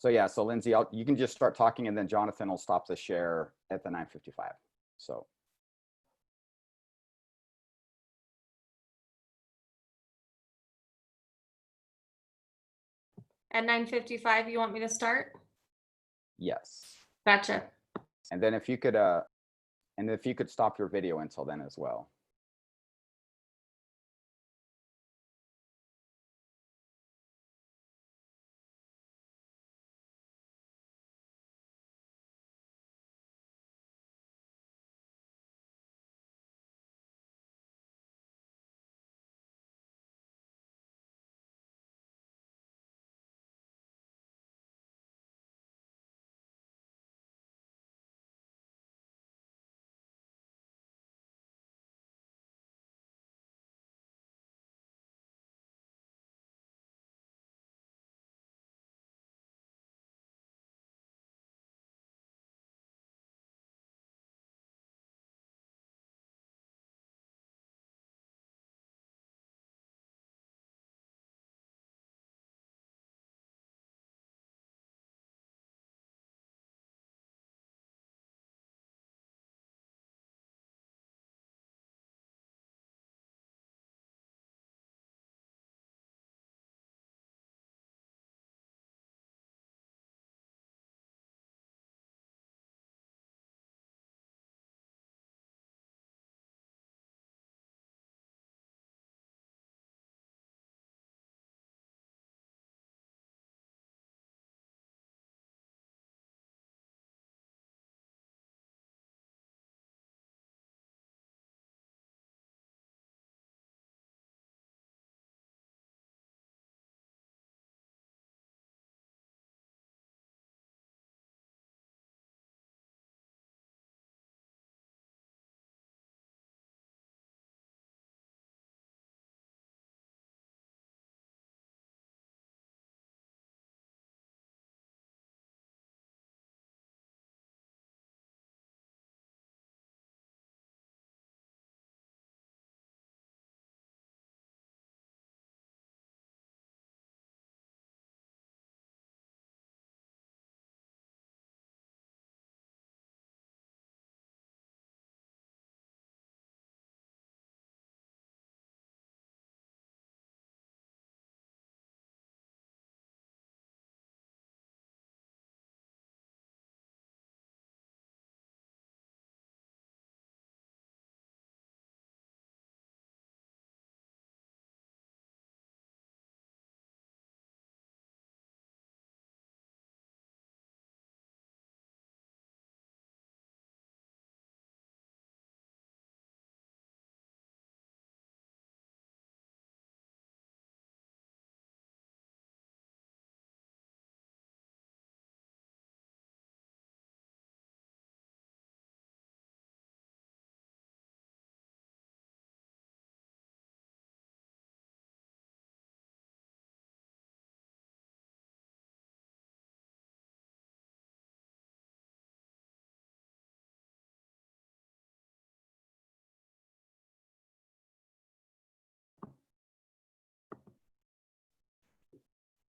So yeah, so Lindsay, you can just start talking and then Jonathan will stop the share at the 9:55. So. At 9:55, you want me to start? Yes. Gotcha. And then if you could stop your video until then as well.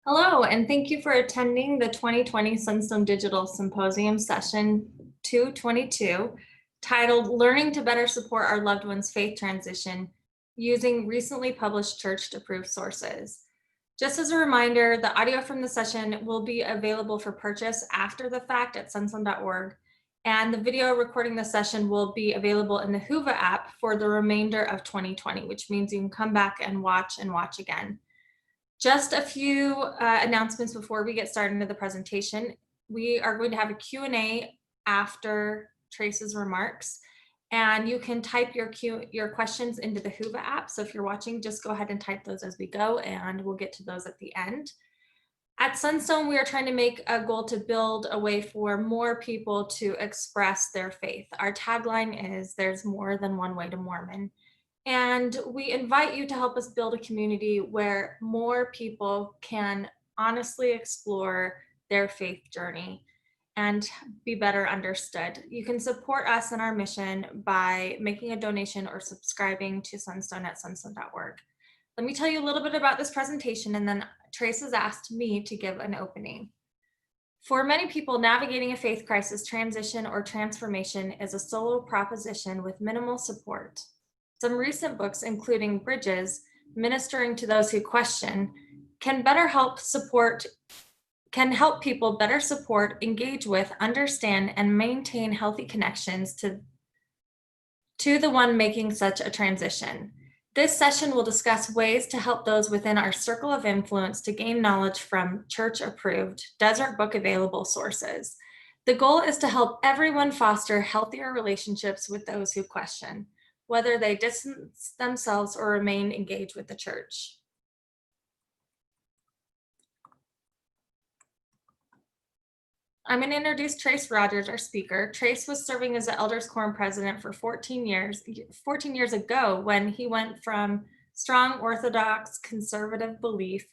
Hello, and thank you for attending the 2020 Sunstone Digital Symposium Session 222, titled Learning to Better Support Our Loved Ones' Faith Transition Using Recently Published Church-Approved Sources. Just as a reminder, the audio from the session will be available for purchase after the fact at sunstone.org, and the video recording the session will be available in the Whova app for the remainder of 2020, which means you can come back and watch again. Just a few announcements before we get started into the presentation. We are going to have a Q&A after Trace's remarks, and you can type your questions into the Whova app. So if you're watching, just go ahead and type those as we go, and we'll get to those at the end. At Sunstone, we are trying to make a goal to build a way for more people to express their faith. Our tagline is, "There's more than one way to Mormon." And we invite you to help us build a community where more people can honestly explore their faith journey and be better understood. You can support us in our mission by making a donation or subscribing to Sunstone at sunstone.org. Let me tell you a little bit about this presentation, and then Trace has asked me to give an opening. For many people, navigating a faith crisis, transition, or transformation is a solo proposition with minimal support. Some recent books, including Bridges, Ministering to Those Who Question, can help people better support, engage with, understand, and maintain healthy connections to the one making such a transition. This session will discuss ways to help those within our circle of influence to gain knowledge from church-approved, Deseret Book-available sources. The goal is to help everyone foster healthier relationships with those who question, whether they distance themselves or remain engaged with the church. I'm going to introduce Trace Rogers, our speaker. Trace was serving as the Elders Quorum president for 14 years ago, when he went from strong Orthodox conservative belief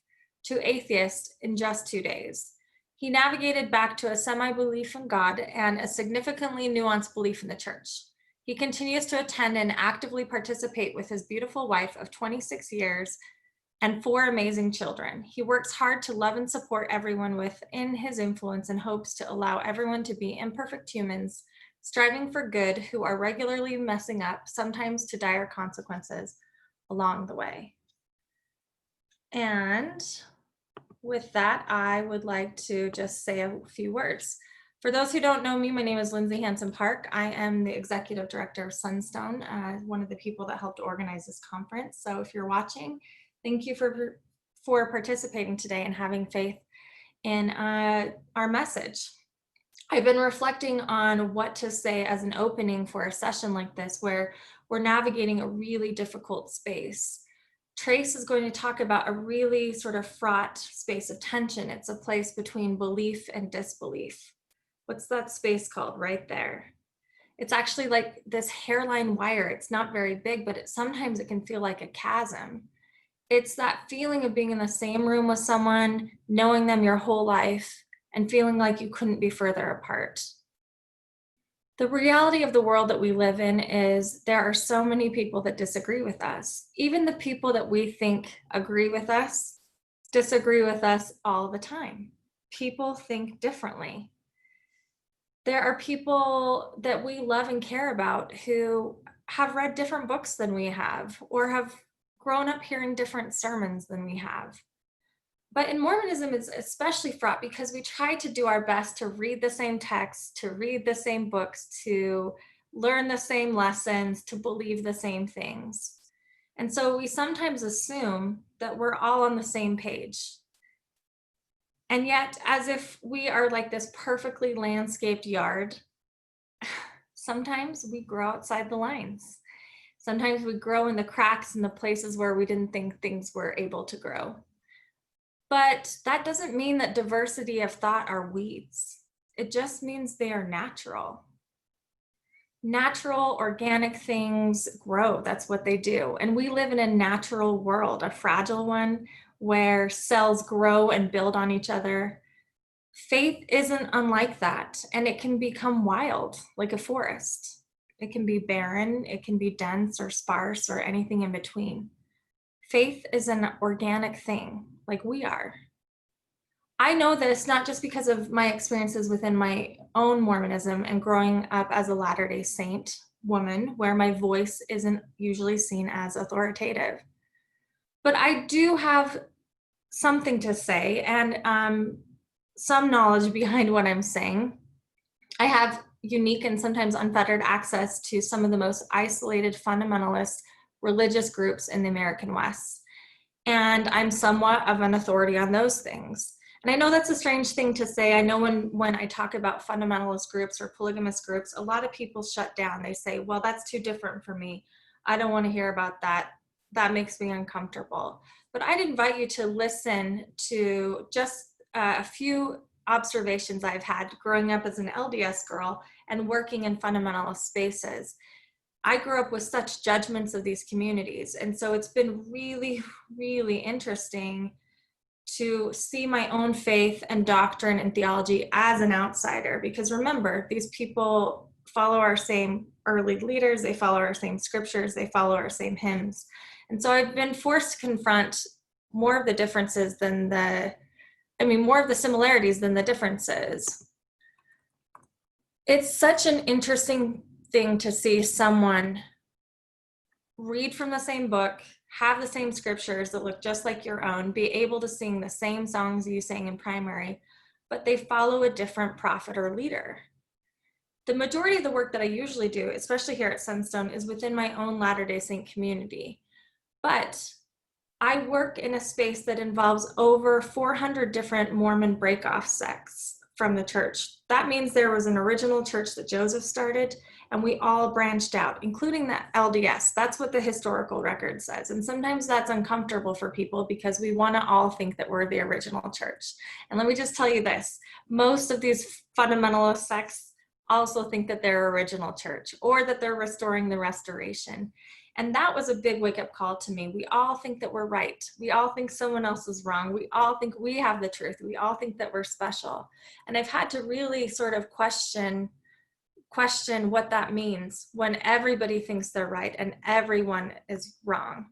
to atheist in just 2 days. He navigated back to a semi-belief in God and a significantly nuanced belief in the church. He continues to attend and actively participate with his beautiful wife of 26 years and 4 amazing children. He works hard to love and support everyone within his influence and hopes to allow everyone to be imperfect humans, striving for good, who are regularly messing up, sometimes to dire consequences along the way. And with that, I would like to just say a few words. For those who don't know me, my name is Lindsay Hanson-Park. I am the executive director of Sunstone, one of the people that helped organize this conference. So if you're watching, thank you for participating today and having faith in our message. I've been reflecting on what to say as an opening for a session like this, where we're navigating a really difficult space. Trace is going to talk about a really sort of fraught space of tension. It's a place between belief and disbelief. What's that space called? Right there. It's actually like this hairline wire. It's not very big, but sometimes it can feel like a chasm. It's that feeling of being in the same room with someone, knowing them your whole life, and feeling like you couldn't be further apart. The reality of the world that we live in is there are so many people that disagree with us. Even the people that we think agree with us disagree with us all the time. People think differently. There are people that we love and care about who have read different books than we have, or have grown up hearing different sermons than we have. But in Mormonism, it's especially fraught because we try to do our best to read the same texts, to read the same books, to learn the same lessons, to believe the same things. And so we sometimes assume that we're all on the same page. And yet, as if we are like this perfectly landscaped yard, sometimes we grow outside the lines. Sometimes we grow in the cracks in the places where we didn't think things were able to grow. But that doesn't mean that diversity of thought are weeds. It just means they are natural. Natural, organic things grow. That's what they do. And we live in a natural world, a fragile one, where cells grow and build on each other. Faith isn't unlike that, and it can become wild, like a forest. It can be barren, it can be dense or sparse or anything in between. Faith is an organic thing, like we are. I know this not just because of my experiences within my own Mormonism and growing up as a Latter-day Saint woman, where my voice isn't usually seen as authoritative. But I do have something to say and some knowledge behind what I'm saying. I have unique and sometimes unfettered access to some of the most isolated fundamentalist religious groups in the American West. And I'm somewhat of an authority on those things. And I know that's a strange thing to say. I know when I talk about fundamentalist groups or polygamous groups, a lot of people shut down. They say, well, that's too different for me. I don't want to hear about that. That makes me uncomfortable. But I'd invite you to listen to just a few observations I've had growing up as an LDS girl and working in fundamentalist spaces. I grew up with such judgments of these communities. And so it's been really, really interesting to see my own faith and doctrine and theology as an outsider. Because remember, these people follow our same early leaders, they follow our same scriptures, they follow our same hymns. And so I've been forced to confront more of the differences than the more of the similarities than the differences. It's such an interesting thing to see someone read from the same book, have the same scriptures that look just like your own, be able to sing the same songs you sang in primary, but they follow a different prophet or leader. The majority of the work that I usually do, especially here at Sunstone, is within my own Latter-day Saint community. But I work in a space that involves over 400 different Mormon break-off sects from the church. That means there was an original church that Joseph started, and we all branched out, including the LDS. That's what the historical record says. And sometimes that's uncomfortable for people because we want to all think that we're the original church. And let me just tell you this, most of these fundamentalist sects also think that they're original church or that they're restoring the restoration. And that was a big wake-up call to me. We all think that we're right. We all think someone else is wrong. We all think we have the truth. We all think that we're special. And I've had to really sort of question what that means when everybody thinks they're right and everyone is wrong.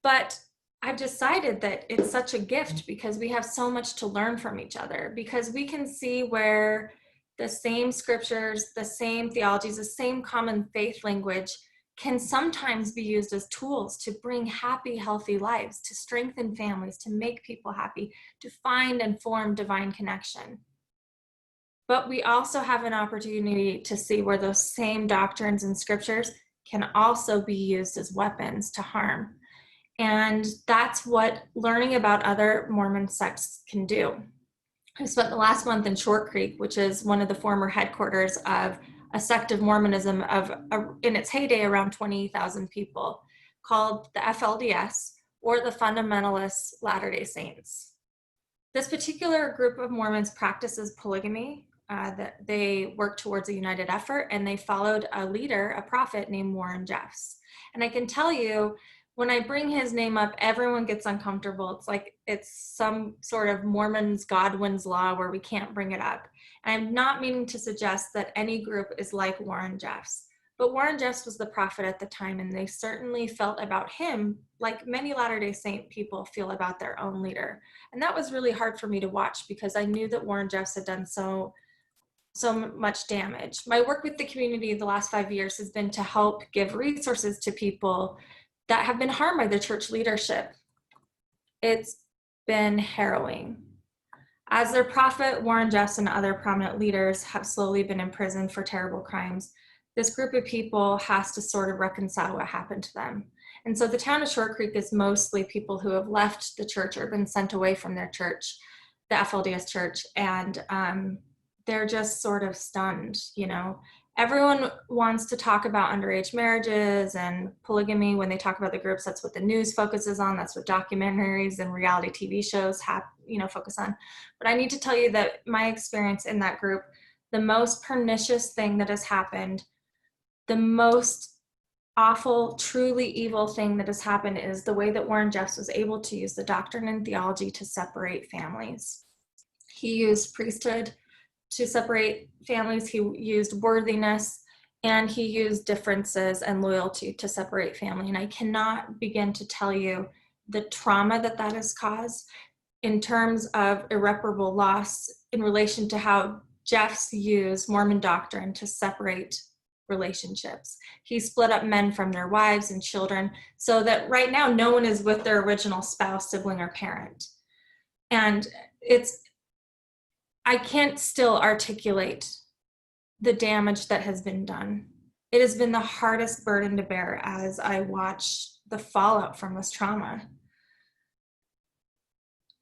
But I've decided that it's such a gift because we have so much to learn from each other, because we can see where the same scriptures, the same theologies, the same common faith language can sometimes be used as tools to bring happy, healthy lives, to strengthen families, to make people happy, to find and form divine connection. But we also have an opportunity to see where those same doctrines and scriptures can also be used as weapons to harm. And that's what learning about other Mormon sects can do. I spent the last month in Short Creek, which is one of the former headquarters of a sect of Mormonism in its heyday around 20,000 people, called the FLDS, or the Fundamentalist Latter-day Saints. This particular group of Mormons practices polygamy, that they work towards a united effort, and they followed a leader, a prophet named Warren Jeffs. And I can tell you, when I bring his name up, everyone gets uncomfortable. It's like it's some sort of Mormon's Godwin's law where we can't bring it up. And I'm not meaning to suggest that any group is like Warren Jeffs, but Warren Jeffs was the prophet at the time, and they certainly felt about him like many Latter-day Saint people feel about their own leader. And that was really hard for me to watch because I knew that Warren Jeffs had done so much damage. My work with the community the last 5 years has been to help give resources to people that have been harmed by the church leadership. It's been harrowing. As their prophet, Warren Jeffs and other prominent leaders have slowly been imprisoned for terrible crimes, this group of people has to sort of reconcile what happened to them. And so the town of Short Creek is mostly people who have left the church or been sent away from their church, the FLDS church, and they're just sort of stunned, you know. Everyone wants to talk about underage marriages and polygamy when they talk about the groups. That's what the news focuses on. That's what documentaries and reality TV shows focus on. But I need to tell you that my experience in that group, the most pernicious thing that has happened, the most awful, truly evil thing that has happened is the way that Warren Jeffs was able to use the doctrine and theology to separate families. He used priesthood to separate families, he used worthiness, and he used differences and loyalty to separate family. And I cannot begin to tell you the trauma that that has caused in terms of irreparable loss in relation to how Jeffs used Mormon doctrine to separate relationships. He split up men from their wives and children so that right now no one is with their original spouse, sibling, or parent. And I can't still articulate the damage that has been done. It has been the hardest burden to bear as I watch the fallout from this trauma.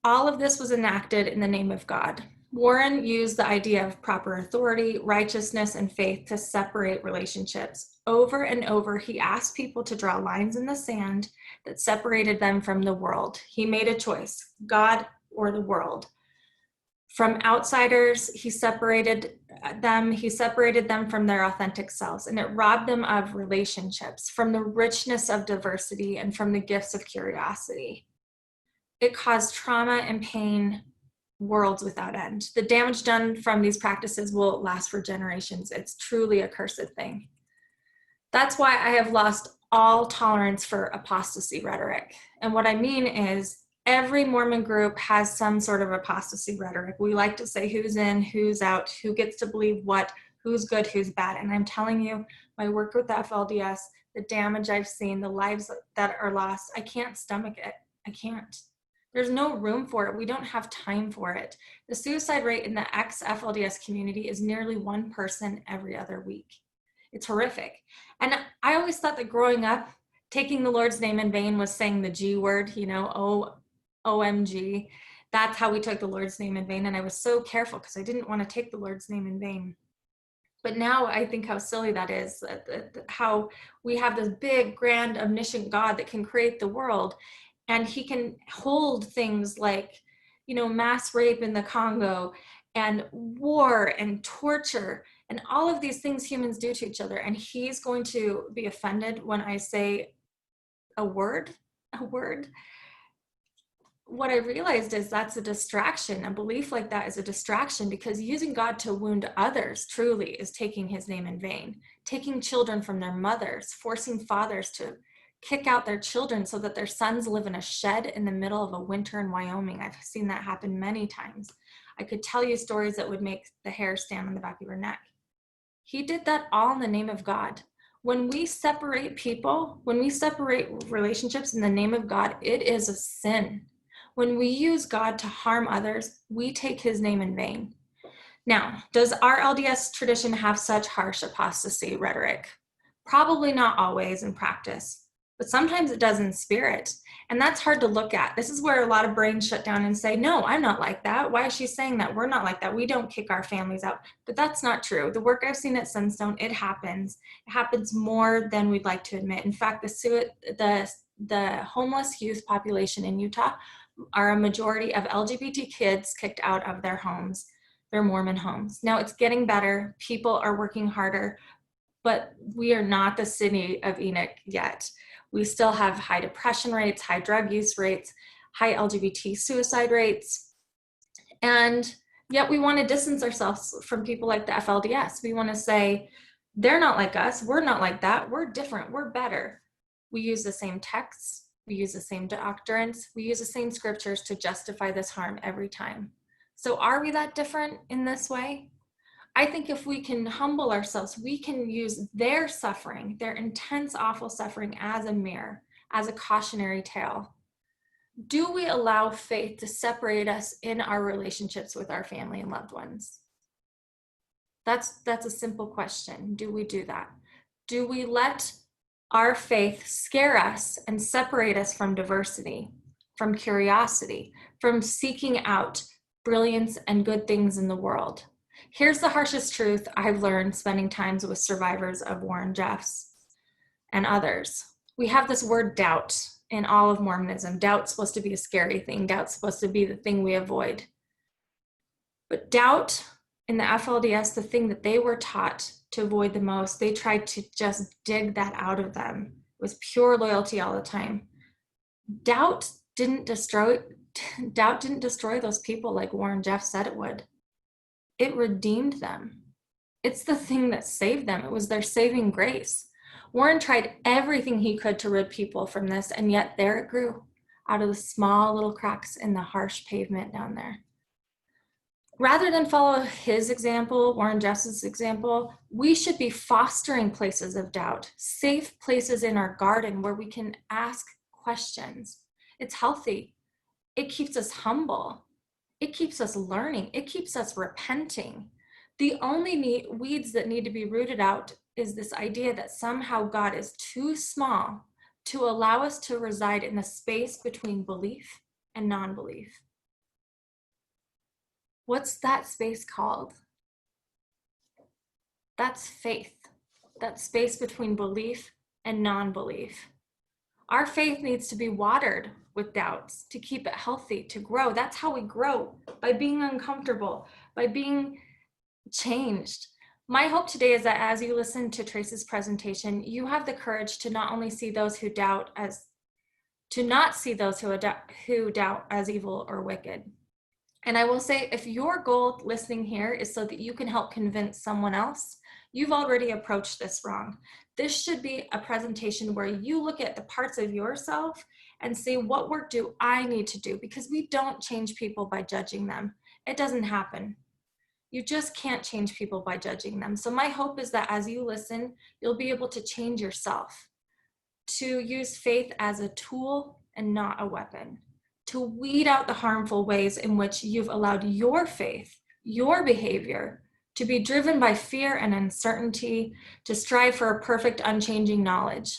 All of this was enacted in the name of God. Warren used the idea of proper authority, righteousness, and faith to separate relationships. Over and over, he asked people to draw lines in the sand that separated them from the world. He made a choice, God or the world. From outsiders, he separated them from their authentic selves, and it robbed them of relationships, from the richness of diversity, and from the gifts of curiosity. It caused trauma and pain, worlds without end. The damage done from these practices will last for generations. It's truly a cursed thing. That's why I have lost all tolerance for apostasy rhetoric. And what I mean is, Every Mormon group has some sort of apostasy rhetoric. We like to say who's in, who's out, who gets to believe what, who's good, who's bad. And I'm telling you, my work with the FLDS, the damage I've seen, the lives that are lost, I can't stomach it. I can't. There's no room for it. We don't have time for it. The suicide rate in the ex-FLDS community is nearly one person every other week. It's horrific. And I always thought that growing up, taking the Lord's name in vain was saying the G word, you know, OMG. That's how we took the Lord's name in vain. And I was so careful because I didn't want to take the Lord's name in vain. But now I think how silly that is, how we have this big, grand, omniscient God that can create the world. And he can hold things like, you know, mass rape in the Congo and war and torture and all of these things humans do to each other. And he's going to be offended when I say a word. What I realized is that's a distraction. A belief like that is a distraction, because using God to wound others truly is taking his name in vain, taking children from their mothers, forcing fathers to kick out their children so that their sons live in a shed in the middle of a winter in Wyoming. I've seen that happen many times. I could tell you stories that would make the hair stand on the back of your neck. He did that all in the name of God. When we separate people, when we separate relationships in the name of God, it is a sin. When we use God to harm others, we take his name in vain. Now, does our LDS tradition have such harsh apostasy rhetoric? Probably not always in practice, but sometimes it does in spirit. And that's hard to look at. This is where a lot of brains shut down and say, no, I'm not like that. Why is she saying that? We're not like that. We don't kick our families out. But that's not true. The work I've seen at Sunstone, it happens. It happens more than we'd like to admit. In fact, the homeless youth population in Utah are a majority of LGBT kids kicked out of their homes, their Mormon homes. Now it's getting better. People are working harder, but we are not the city of Enoch yet. We still have high depression rates, high drug use rates, high LGBT suicide rates. And yet we want to distance ourselves from people like the FLDS. We want to say, they're not like us. We're not like that. We're different. We're better. We use the same texts. We use the same doctrines. We use the same scriptures to justify this harm every time. So are we that different in this way? I think if we can humble ourselves, we can use their suffering, their intense, awful suffering as a mirror, as a cautionary tale. Do we allow faith to separate us in our relationships with our family and loved ones? That's a simple question. Do we do that? Do we let our faith scare us and separate us from diversity, from curiosity, from seeking out brilliance and good things in the world? Here's the harshest truth I've learned spending times with survivors of Warren Jeffs and others. We have this word doubt in all of Mormonism. Doubt's supposed to be a scary thing. Doubt's supposed to be the thing we avoid. But doubt in the FLDS, the thing that they were taught to avoid the most, they tried to just dig that out of them. It was pure loyalty all the time. Doubt didn't destroy those people like Warren Jeffs said it would. It redeemed them. It's the thing that saved them. It was their saving grace. Warren tried everything he could to rid people from this, and yet there it grew out of the small little cracks in the harsh pavement down there. Rather than follow his example, Warren Jeffs' example, we should be fostering places of doubt, safe places in our garden where we can ask questions. It's healthy. It keeps us humble. It keeps us learning. It keeps us repenting. The only weeds that need to be rooted out is this idea that somehow God is too small to allow us to reside in the space between belief and non-belief. What's that space called? That's faith. That space between belief and non-belief. Our faith needs to be watered with doubts to keep it healthy, to grow. That's how we grow, by being uncomfortable, by being changed. My hope today is that as you listen to Trace's presentation, you have the courage to not only see those who doubt as, to not see those who doubt as evil or wicked. And I will say, if your goal listening here is so that you can help convince someone else, you've already approached this wrong. This should be a presentation where you look at the parts of yourself and see what work do I need to do, because we don't change people by judging them. It doesn't happen. You just can't change people by judging them. So my hope is that as you listen, you'll be able to change yourself, to use faith as a tool and not a weapon, to weed out the harmful ways in which you've allowed your faith, your behavior, to be driven by fear and uncertainty, to strive for a perfect, unchanging knowledge.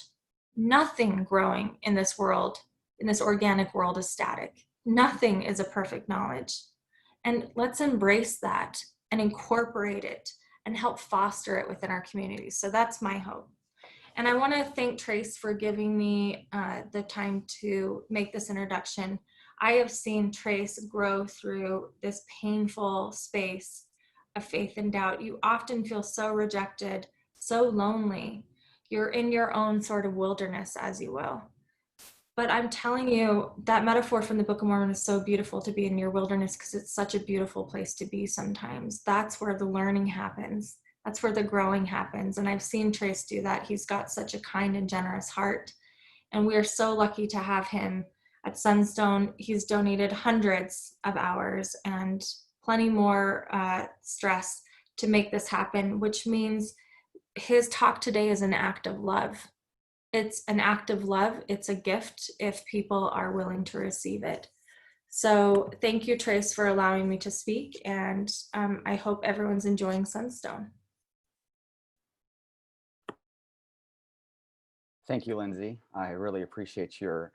Nothing growing in this world, in this organic world, is static. Nothing is a perfect knowledge. And let's embrace that and incorporate it and help foster it within our communities. So that's my hope. And I want to thank Trace for giving me the time to make this introduction. I have seen Trace grow through this painful space of faith and doubt. You often feel so rejected, so lonely. You're in your own sort of wilderness, as you will. But I'm telling you, that metaphor from the Book of Mormon is so beautiful, to be in your wilderness, because it's such a beautiful place to be sometimes. That's where the learning happens. That's where the growing happens. And I've seen Trace do that. He's got such a kind and generous heart. And we are so lucky to have him at Sunstone. He's donated hundreds of hours and plenty more stress to make this happen, which means his talk today is an act of love. It's an act of love. It's a gift if people are willing to receive it. So thank you, Trace, for allowing me to speak. And I hope everyone's enjoying Sunstone. Thank you, Lindsay. I really appreciate your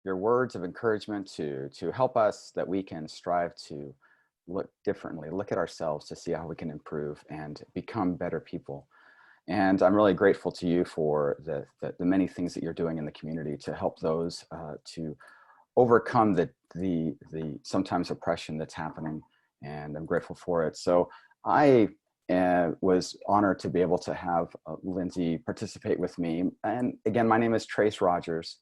words of encouragement to help us, that we can strive to look differently, look at ourselves to see how we can improve and become better people. And I'm really grateful to you for the many things that you're doing in the community to help those to overcome the sometimes oppression that's happening. And I'm grateful for it. So I was honored to be able to have Lindsay participate with me. And again, my name is Trace Rogers.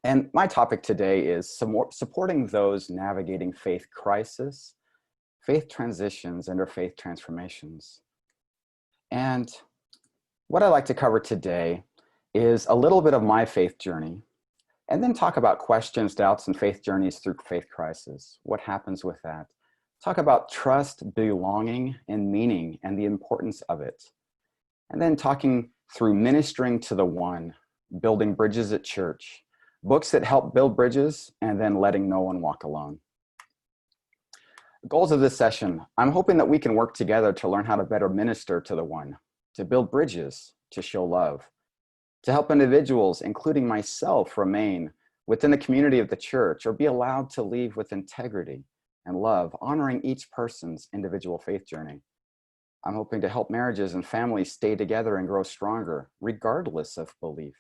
And my topic today is supporting those navigating faith crisis, faith transitions, and/or faith transformations. And what I'd like to cover today is a little bit of my faith journey, and then talk about questions, doubts, and faith journeys through faith crisis. What happens with that? Talk about trust, belonging, and meaning, and the importance of it. And then talking through ministering to the one, building bridges at church, books that help build bridges, and then letting no one walk alone. Goals of this session: I'm hoping that we can work together to learn how to better minister to the one, to build bridges, to show love, to help individuals, including myself, remain within the community of the church, or be allowed to leave with integrity and love, honoring each person's individual faith journey. I'm hoping to help marriages and families stay together and grow stronger, regardless of belief,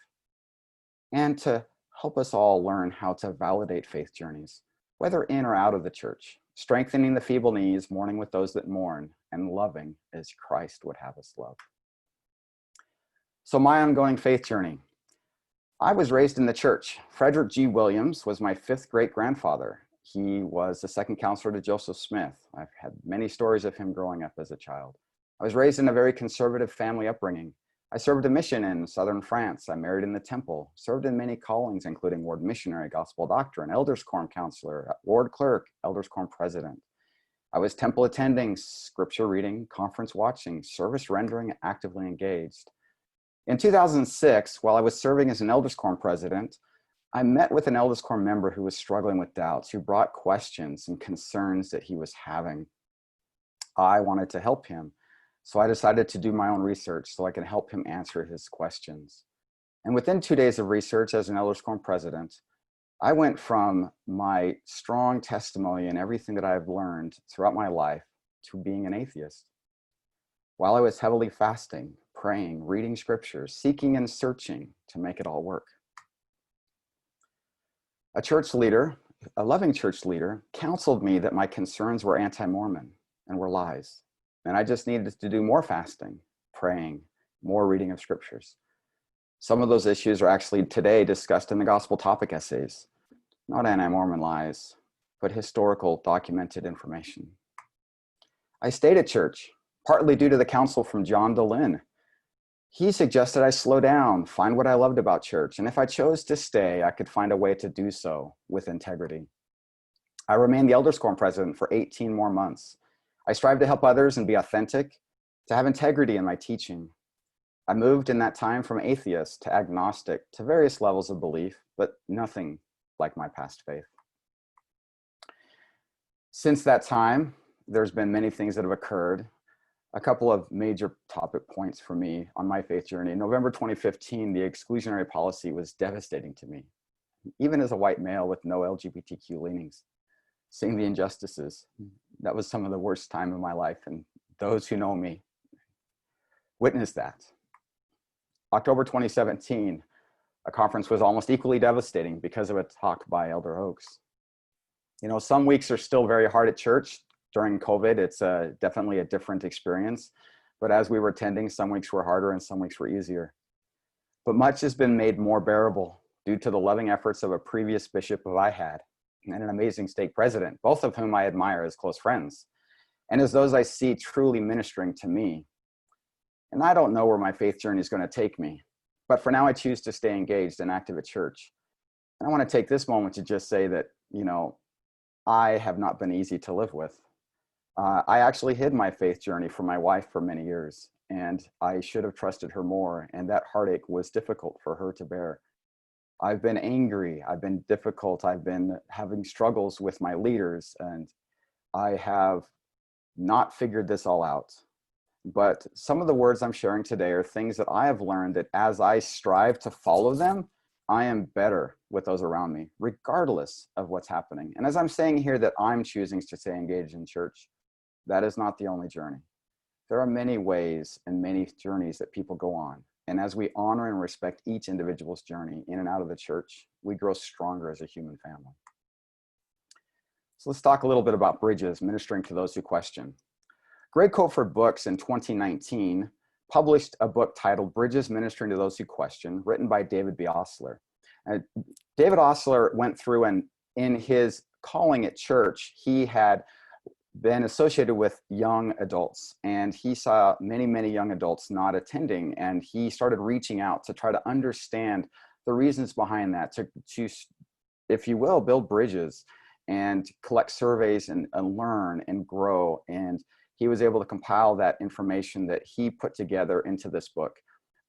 and to help us all learn how to validate faith journeys, whether in or out of the church, strengthening the feeble knees, mourning with those that mourn, and loving as Christ would have us love. So my ongoing faith journey. I was raised in the church. Frederick G. Williams was my fifth great-grandfather. He was the second counselor to Joseph Smith. I've had many stories of him growing up as a child. I was raised in a very conservative family upbringing. I served a mission in southern France. I married in the temple, served in many callings, including ward missionary, gospel doctrine, elders quorum counselor, ward clerk, elders quorum president. I was temple attending, scripture reading, conference watching, service rendering, actively engaged. In 2006, while I was serving as an elders quorum president, I met with an elders quorum member who was struggling with doubts, who brought questions and concerns that he was having. I wanted to help him, so I decided to do my own research so I can help him answer his questions. And within 2 days of research as an elders quorum president, I went from my strong testimony and everything that I've learned throughout my life to being an atheist. While I was heavily fasting, praying, reading scriptures, seeking and searching to make it all work. A church leader, a loving church leader, counseled me that my concerns were anti-Mormon and were lies. And I just needed to do more fasting, praying, more reading of scriptures. Some of those issues are actually today discussed in the gospel topic essays. Not anti-Mormon lies, but historical documented information. I stayed at church, partly due to the counsel from John Dehlin. He suggested I slow down, find what I loved about church, and if I chose to stay, I could find a way to do so with integrity. I remained the Elders Quorum president for 18 more months. I strive to help others and be authentic, to have integrity in my teaching. I moved in that time from atheist to agnostic to various levels of belief, but nothing like my past faith. Since that time, there's been many things that have occurred. A couple of major topic points for me on my faith journey. In November 2015, the exclusionary policy was devastating to me, even as a white male with no LGBTQ leanings. Seeing the injustices, that was some of the worst time in my life, and those who know me witnessed that. October 2017, a conference was almost equally devastating because of a talk by Elder Oaks. You know, some weeks are still very hard at church. During COVID, it's definitely a different experience. But as we were attending, some weeks were harder and some weeks were easier. But much has been made more bearable due to the loving efforts of a previous bishop who I had and an amazing stake president, both of whom I admire as close friends, and as those I see truly ministering to me. And I don't know where my faith journey is going to take me, but for now I choose to stay engaged and active at church. And I want to take this moment to just say that, you know, I have not been easy to live with. I actually hid my faith journey from my wife for many years, and I should have trusted her more, and that heartache was difficult for her to bear. I've been angry, I've been difficult, I've been having struggles with my leaders, and I have not figured this all out. But some of the words I'm sharing today are things that I have learned that as I strive to follow them, I am better with those around me, regardless of what's happening. And as I'm saying here that I'm choosing to stay engaged in church, that is not the only journey. There are many ways and many journeys that people go on. And as we honor and respect each individual's journey in and out of the church, we grow stronger as a human family. So let's talk a little bit about bridges, ministering to those who question. Greg Coatford Books in 2019 published a book titled Bridges Ministering to Those Who Question, written by David B. Osler. David Osler went through, and in his calling at church, he had been associated with young adults, and he saw many, many young adults not attending, and he started reaching out to try to understand the reasons behind that, to if you will, build bridges and collect surveys and learn and grow. And he was able to compile that information that he put together into this book.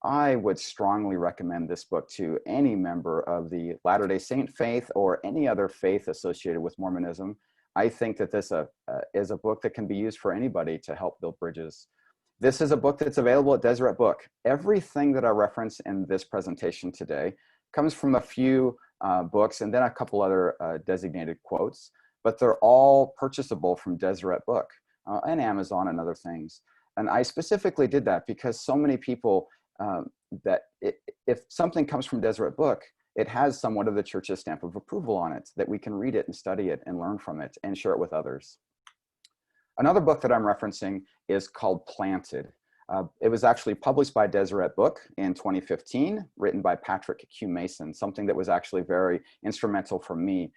I would strongly recommend this book to any member of the Latter-day Saint faith or any other faith associated with Mormonism. I think that this is a book that can be used for anybody to help build bridges. This is a book that's available at Deseret Book. Everything that I reference in this presentation today comes from a few books and then a couple other designated quotes, but they're all purchasable from Deseret Book and Amazon and other things. And I specifically did that because so many people if something comes from Deseret Book, it has somewhat of the church's stamp of approval on it, that we can read it and study it and learn from it and share it with others. Another book that I'm referencing is called Planted. It was actually published by Deseret Book in 2015, written by Patrick Q. Mason, something that was actually very instrumental for me.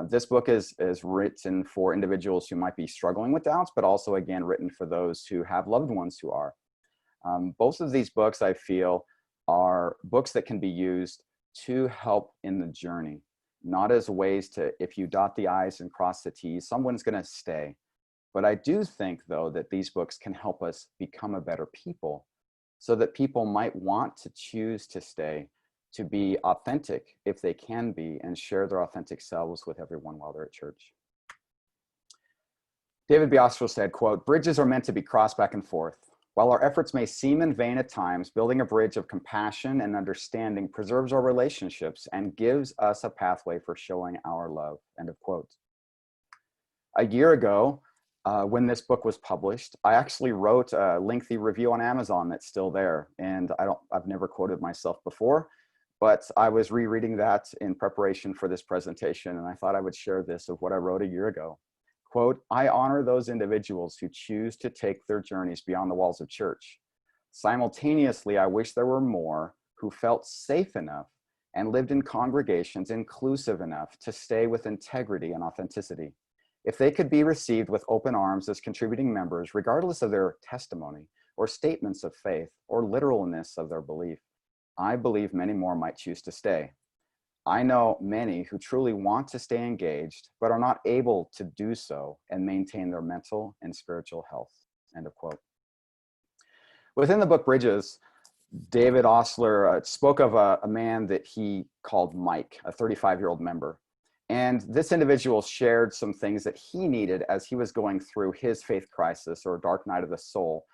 This book is written for individuals who might be struggling with doubts, but also, again, written for those who have loved ones who are. Both of these books, I feel, are books that can be used to help in the journey, not as ways to, if you dot the I's and cross the T's, someone's going to stay. But I do think, though, that these books can help us become a better people so that people might want to choose to stay, to be authentic if they can be, and share their authentic selves with everyone while they're at church. David B. Osler said, quote, "Bridges are meant to be crossed back and forth. While our efforts may seem in vain at times, building a bridge of compassion and understanding preserves our relationships and gives us a pathway for showing our love," end of quote. A year ago, when this book was published, I actually wrote a lengthy review on Amazon that's still there. And I've never quoted myself before, but I was rereading that in preparation for this presentation, and I thought I would share this of what I wrote a year ago. Quote, "I honor those individuals who choose to take their journeys beyond the walls of church. Simultaneously, I wish there were more who felt safe enough and lived in congregations inclusive enough to stay with integrity and authenticity. If they could be received with open arms as contributing members, regardless of their testimony, or statements of faith, or literalness of their belief, I believe many more might choose to stay. I know many who truly want to stay engaged, but are not able to do so and maintain their mental and spiritual health. End of quote. Within the book Bridges, David Ostler spoke of a man that he called Mike, a 35-year-old member. And this individual shared some things that he needed as he was going through his faith crisis or dark night of the soul.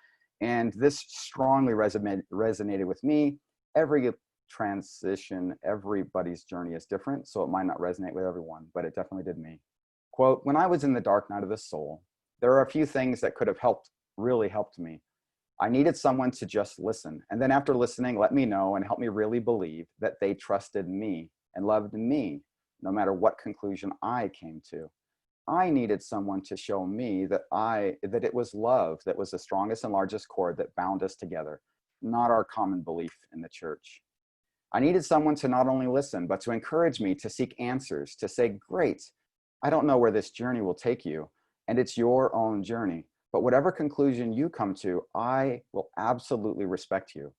And this strongly resonated with me. Every transition, everybody's journey is different, so it might not resonate with everyone, but it definitely did me. Quote, when I was in the dark night of the soul, there are a few things that could have really helped me. I needed someone to just listen. And then after listening, let me know and help me really believe that they trusted me and loved me, no matter what conclusion I came to. I needed someone to show me that it was love that was the strongest and largest cord that bound us together, not our common belief in the church. I needed someone to not only listen, but to encourage me to seek answers, to say, great, I don't know where this journey will take you, and it's your own journey. But whatever conclusion you come to, I will absolutely respect you.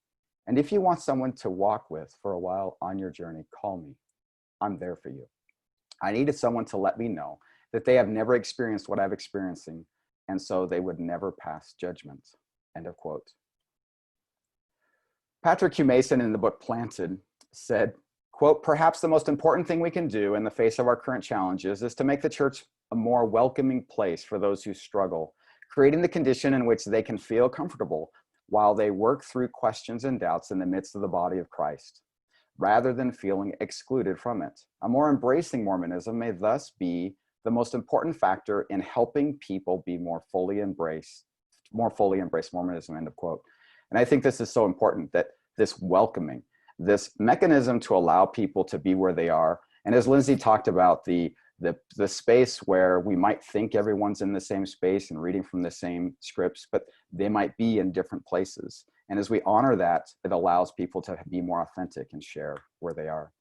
And if you want someone to walk with for a while on your journey, call me. I'm there for you. I needed someone to let me know that they have never experienced what I'm experiencing, and so they would never pass judgment. End of quote. Patrick Hugh Mason in the book Planted said, quote, perhaps the most important thing we can do in the face of our current challenges is to make the church a more welcoming place for those who struggle, creating the condition in which they can feel comfortable while they work through questions and doubts in the midst of the body of Christ, rather than feeling excluded from it. A more embracing Mormonism may thus be the most important factor in helping people be more fully embrace Mormonism, end of quote. And I think this is so important, that this welcoming, this mechanism to allow people to be where they are. And as Lindsay talked about, the space where we might think everyone's in the same space and reading from the same scripts, but they might be in different places. And as we honor that, it allows people to be more authentic and share where they are.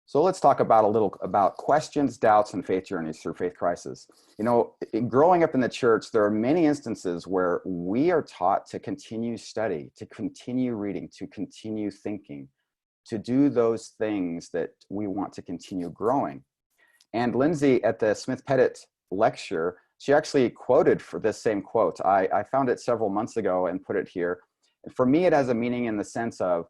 So let's talk about a little about questions, doubts, and faith journeys through faith crisis. You know, growing up in the church, there are many instances where we are taught to continue study, to continue reading, to continue thinking, to do those things that we want to continue growing. And Lindsay at the Smith Pettit lecture, she actually quoted for this same quote. I found it several months ago and put it here. And for me, it has a meaning in the sense of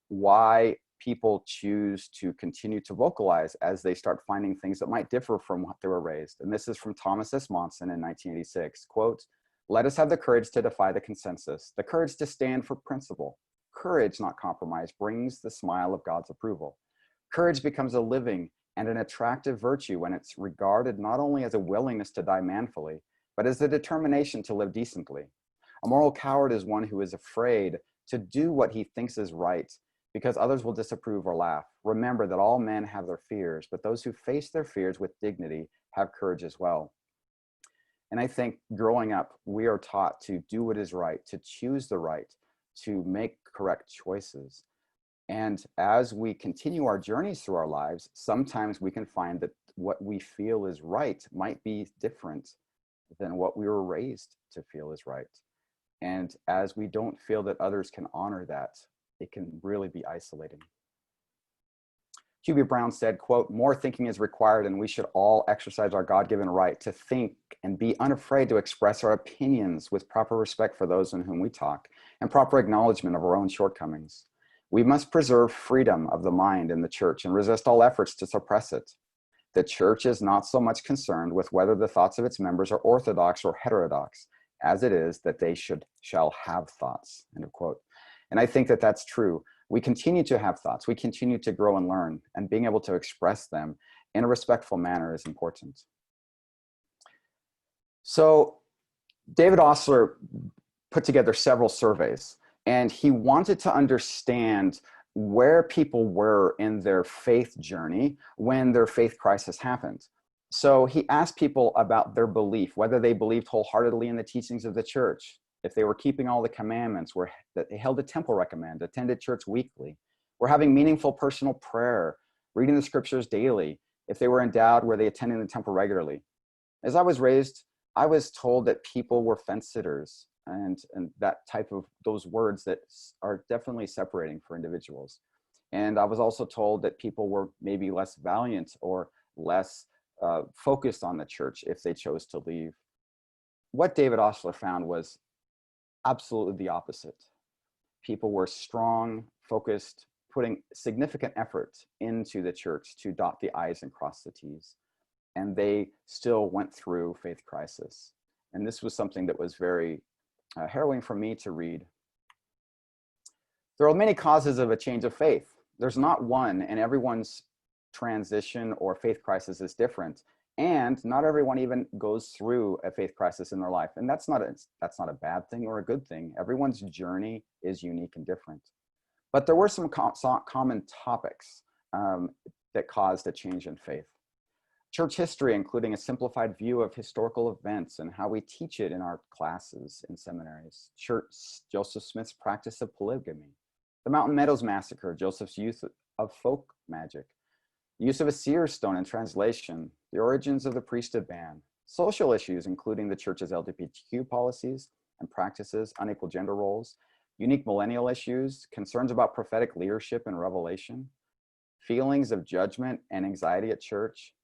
why people choose to continue to vocalize as they start finding things that might differ from what they were raised. And this is from Thomas S. Monson in 1986, quote, let us have the courage to defy the consensus, the courage to stand for principle. Courage, not compromise, brings the smile of God's approval. Courage becomes a living and an attractive virtue when it's regarded not only as a willingness to die manfully, but as a determination to live decently. A moral coward is one who is afraid to do what he thinks is right because others will disapprove or laugh. Remember that all men have their fears, but those who face their fears with dignity have courage as well. And I think growing up, we are taught to do what is right, to choose the right, to make correct choices. And as we continue our journeys through our lives, sometimes we can find that what we feel is right might be different than what we were raised to feel is right. And as we don't feel that others can honor that, it can really be isolating. Hubie Brown said, quote, more thinking is required and we should all exercise our God-given right to think and be unafraid to express our opinions with proper respect for those in whom we talk and proper acknowledgement of our own shortcomings. We must preserve freedom of the mind in the church and resist all efforts to suppress it. The church is not so much concerned with whether the thoughts of its members are orthodox or heterodox as it is that they shall have thoughts, end of quote. And I think that that's true. We continue to have thoughts. We continue to grow and learn, and being able to express them in a respectful manner is important. So David Ostler put together several surveys, and he wanted to understand where people were in their faith journey when their faith crisis happened. So he asked people about their belief, whether they believed wholeheartedly in the teachings of the church, if they were keeping all the commandments, that they held a temple recommend, attended church weekly, were having meaningful personal prayer, reading the scriptures daily, if they were endowed, were they attending the temple regularly. As I was raised, I was told that people were fence sitters, and that type of those words that are definitely separating for individuals. And I was also told that people were maybe less valiant or less focused on the church if they chose to leave. What David Ostler found was absolutely the opposite. People were strong, focused, putting significant effort into the church to dot the I's and cross the T's. And they still went through faith crisis. And this was something that was very harrowing for me to read. There are many causes of a change of faith. There's not one, and everyone's transition or faith crisis is different. And not everyone even goes through a faith crisis in their life. And that's not a bad thing or a good thing. Everyone's journey is unique and different. But there were some common topics that caused a change in faith. Church history, including a simplified view of historical events and how we teach it in our classes in seminaries. Joseph Smith's practice of polygamy. The Mountain Meadows Massacre, Joseph's use of folk magic. Use of a seer stone in translation. The origins of the priesthood ban. Social issues, including the church's LGBTQ policies and practices, unequal gender roles. Unique millennial issues, concerns about prophetic leadership and revelation. Feelings of judgment and anxiety at church.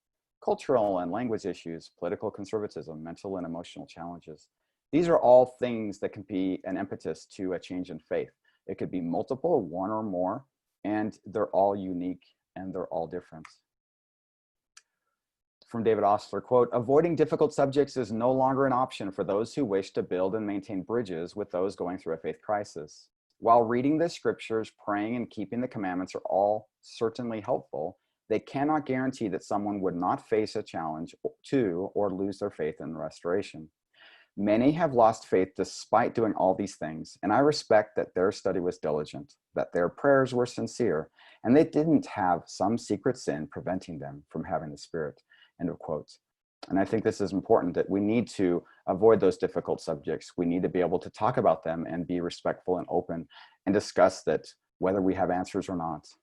Cultural and language issues, political conservatism, mental and emotional challenges. These are all things that can be an impetus to a change in faith. It could be multiple, one or more, and they're all unique and they're all different. From David Ostler, quote, "Avoiding difficult subjects is no longer an option for those who wish to build and maintain bridges with those going through a faith crisis. While reading the scriptures, praying, and keeping the commandments are all certainly helpful, they cannot guarantee that someone would not face a challenge to or lose their faith in restoration. Many have lost faith despite doing all these things, and I respect that their study was diligent, that their prayers were sincere, and they didn't have some secret sin preventing them from having the Spirit." End of quote. And I think this is important, that we need to avoid those difficult subjects. We need to be able to talk about them and be respectful and open and discuss that, whether we have answers or not.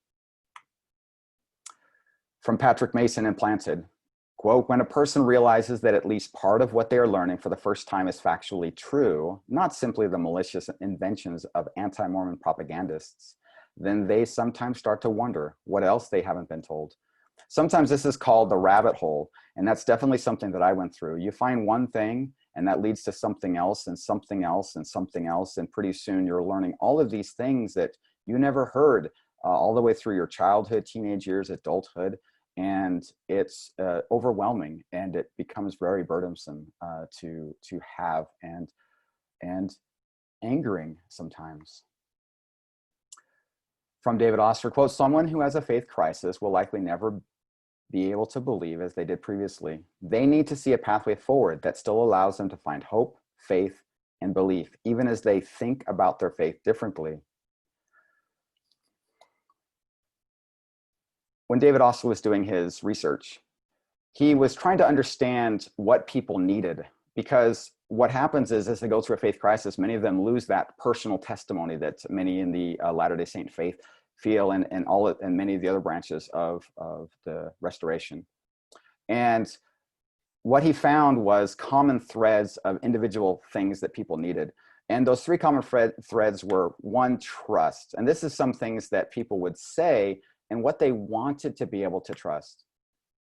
From Patrick Mason in Planted, quote, "When a person realizes that at least part of what they are learning for the first time is factually true, not simply the malicious inventions of anti-Mormon propagandists, then they sometimes start to wonder what else they haven't been told. Sometimes this is called the rabbit hole, and that's definitely something that I went through. You find one thing, and that leads to something else, and something else, and something else, and pretty soon you're learning all of these things that you never heard all the way through your childhood, teenage years, adulthood, and it's overwhelming, and it becomes very burdensome to have, and angering sometimes." From David Oster, quote, "Someone who has a faith crisis will likely never be able to believe as they did previously. They need to see a pathway forward that still allows them to find hope, faith, and belief, even as they think about their faith differently." When David Oster was doing his research, he was trying to understand what people needed, because what happens is, as they go through a faith crisis, many of them lose that personal testimony that many in the Latter-day Saint faith feel, and many of the other branches of the Restoration. And what he found was common threads of individual things that people needed. And those three common threads were: one, trust. And this is some things that people would say and what they wanted to be able to trust.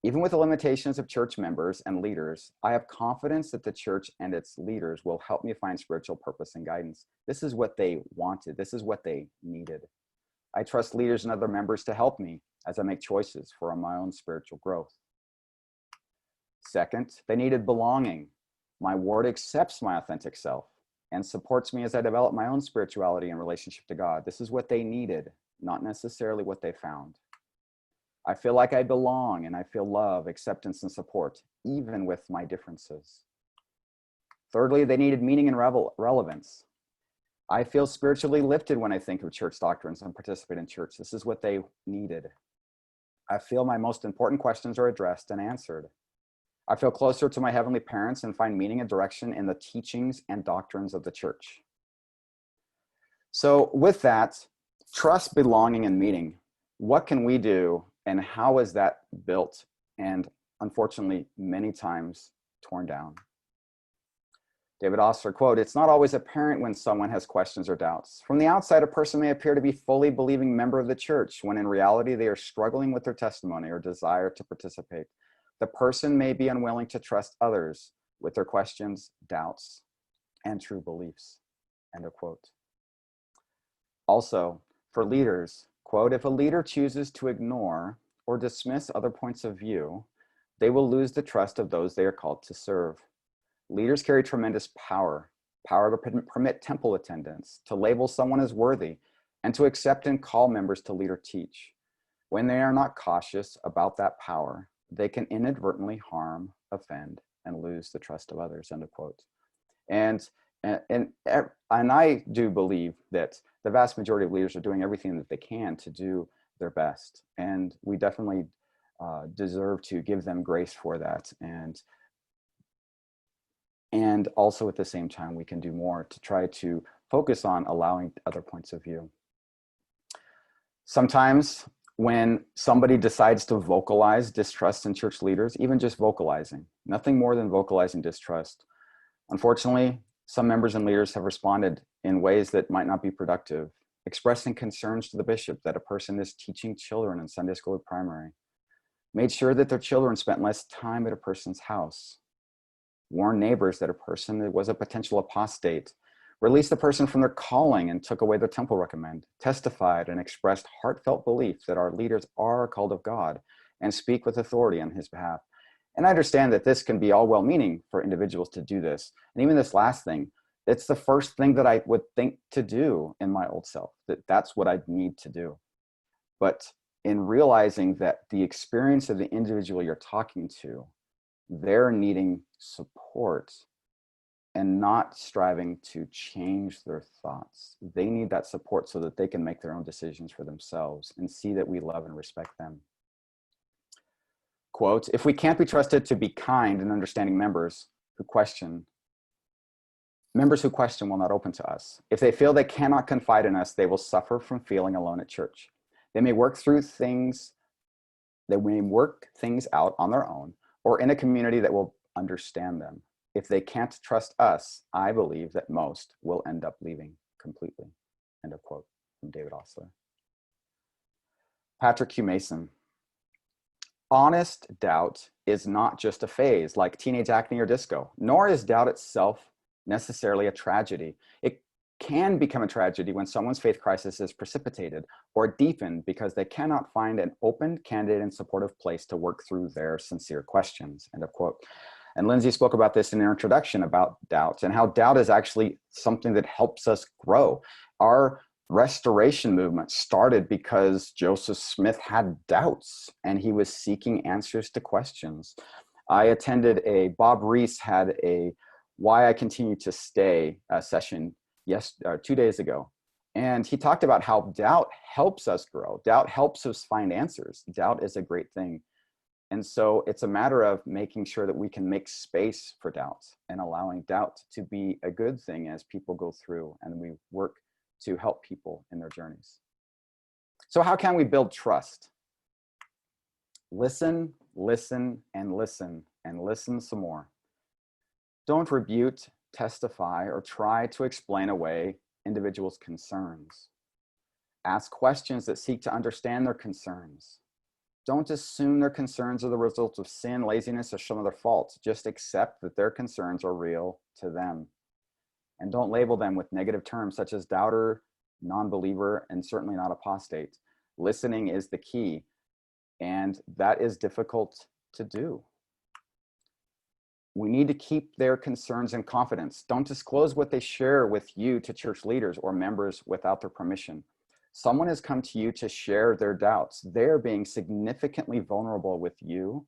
"Even with the limitations of church members and leaders, I have confidence that the church and its leaders will help me find spiritual purpose and guidance." This is what they wanted. This is what they needed. "I trust leaders and other members to help me as I make choices for my own spiritual growth." Second, they needed belonging. "My ward accepts my authentic self and supports me as I develop my own spirituality and relationship to God." This is what they needed, not necessarily what they found. "I feel like I belong, and I feel love, acceptance, and support, even with my differences." Thirdly, they needed meaning and relevance. "I feel spiritually lifted when I think of church doctrines and participate in church." This is what they needed. "I feel my most important questions are addressed and answered. I feel closer to my heavenly parents and find meaning and direction in the teachings and doctrines of the church." So with that, trust, belonging, and meaning, what can we do? And how is that built and, unfortunately, many times torn down? David Osler, quote, "It's not always apparent when someone has questions or doubts. From the outside, a person may appear to be fully believing member of the church, when in reality they are struggling with their testimony or desire to participate. The person may be unwilling to trust others with their questions, doubts, and true beliefs," end of quote. Also, for leaders, quote, "If a leader chooses to ignore or dismiss other points of view, they will lose the trust of those they are called to serve. Leaders carry tremendous power to permit temple attendance, to label someone as worthy, and to accept and call members to lead or teach. When they are not cautious about that power, they can inadvertently harm, offend, and lose the trust of others," end of quote. And I do believe that the vast majority of leaders are doing everything that they can to do their best. And we definitely deserve to give them grace for that. And also at the same time, we can do more to try to focus on allowing other points of view. Sometimes when somebody decides to vocalize distrust in church leaders, even just vocalizing, nothing more than vocalizing distrust, unfortunately, some members and leaders have responded in ways that might not be productive, expressing concerns to the bishop that a person is teaching children in Sunday school or primary, made sure that their children spent less time at a person's house, warned neighbors that a person was a potential apostate, released the person from their calling and took away their temple recommend, testified and expressed heartfelt belief that our leaders are called of God and speak with authority on his behalf. And I understand that this can be all well-meaning for individuals to do this. And even this last thing, it's the first thing that I would think to do in my old self, that's what I'd need to do. But in realizing that the experience of the individual you're talking to, they're needing support and not striving to change their thoughts. They need that support so that they can make their own decisions for themselves and see that we love and respect them. Quote, "If we can't be trusted to be kind and understanding members who question will not open to us. If they feel they cannot confide in us, they will suffer from feeling alone at church. They may work things out on their own or in a community that will understand them. If they can't trust us, I believe that most will end up leaving completely," end of quote from David Osler. Patrick Q. Mason, "Honest doubt is not just a phase like teenage acne or disco, nor is doubt itself necessarily a tragedy. It can become a tragedy when someone's faith crisis is precipitated or deepened because they cannot find an open, candid, and supportive place to work through their sincere questions," end of quote. And Lindsay spoke about this in her introduction about doubt and how doubt is actually something that helps us grow. Our restoration movement started because Joseph Smith had doubts and he was seeking answers to questions. I attended Bob Reese had a Why I Continue to Stay session 2 days ago. And he talked about how doubt helps us grow. Doubt helps us find answers. Doubt is a great thing. And so it's a matter of making sure that we can make space for doubt and allowing doubt to be a good thing as people go through and we work to help people in their journeys. So how can we build trust? Listen, listen, and listen, and listen some more. Don't rebuke, testify, or try to explain away individuals' concerns. Ask questions that seek to understand their concerns. Don't assume their concerns are the result of sin, laziness, or some other fault. Just accept that their concerns are real to them. And don't label them with negative terms such as doubter, non-believer, and certainly not apostate. Listening is the key, and that is difficult to do. We need to keep their concerns in confidence. Don't disclose what they share with you to church leaders or members without their permission. Someone has come to you to share their doubts. They're being significantly vulnerable with you,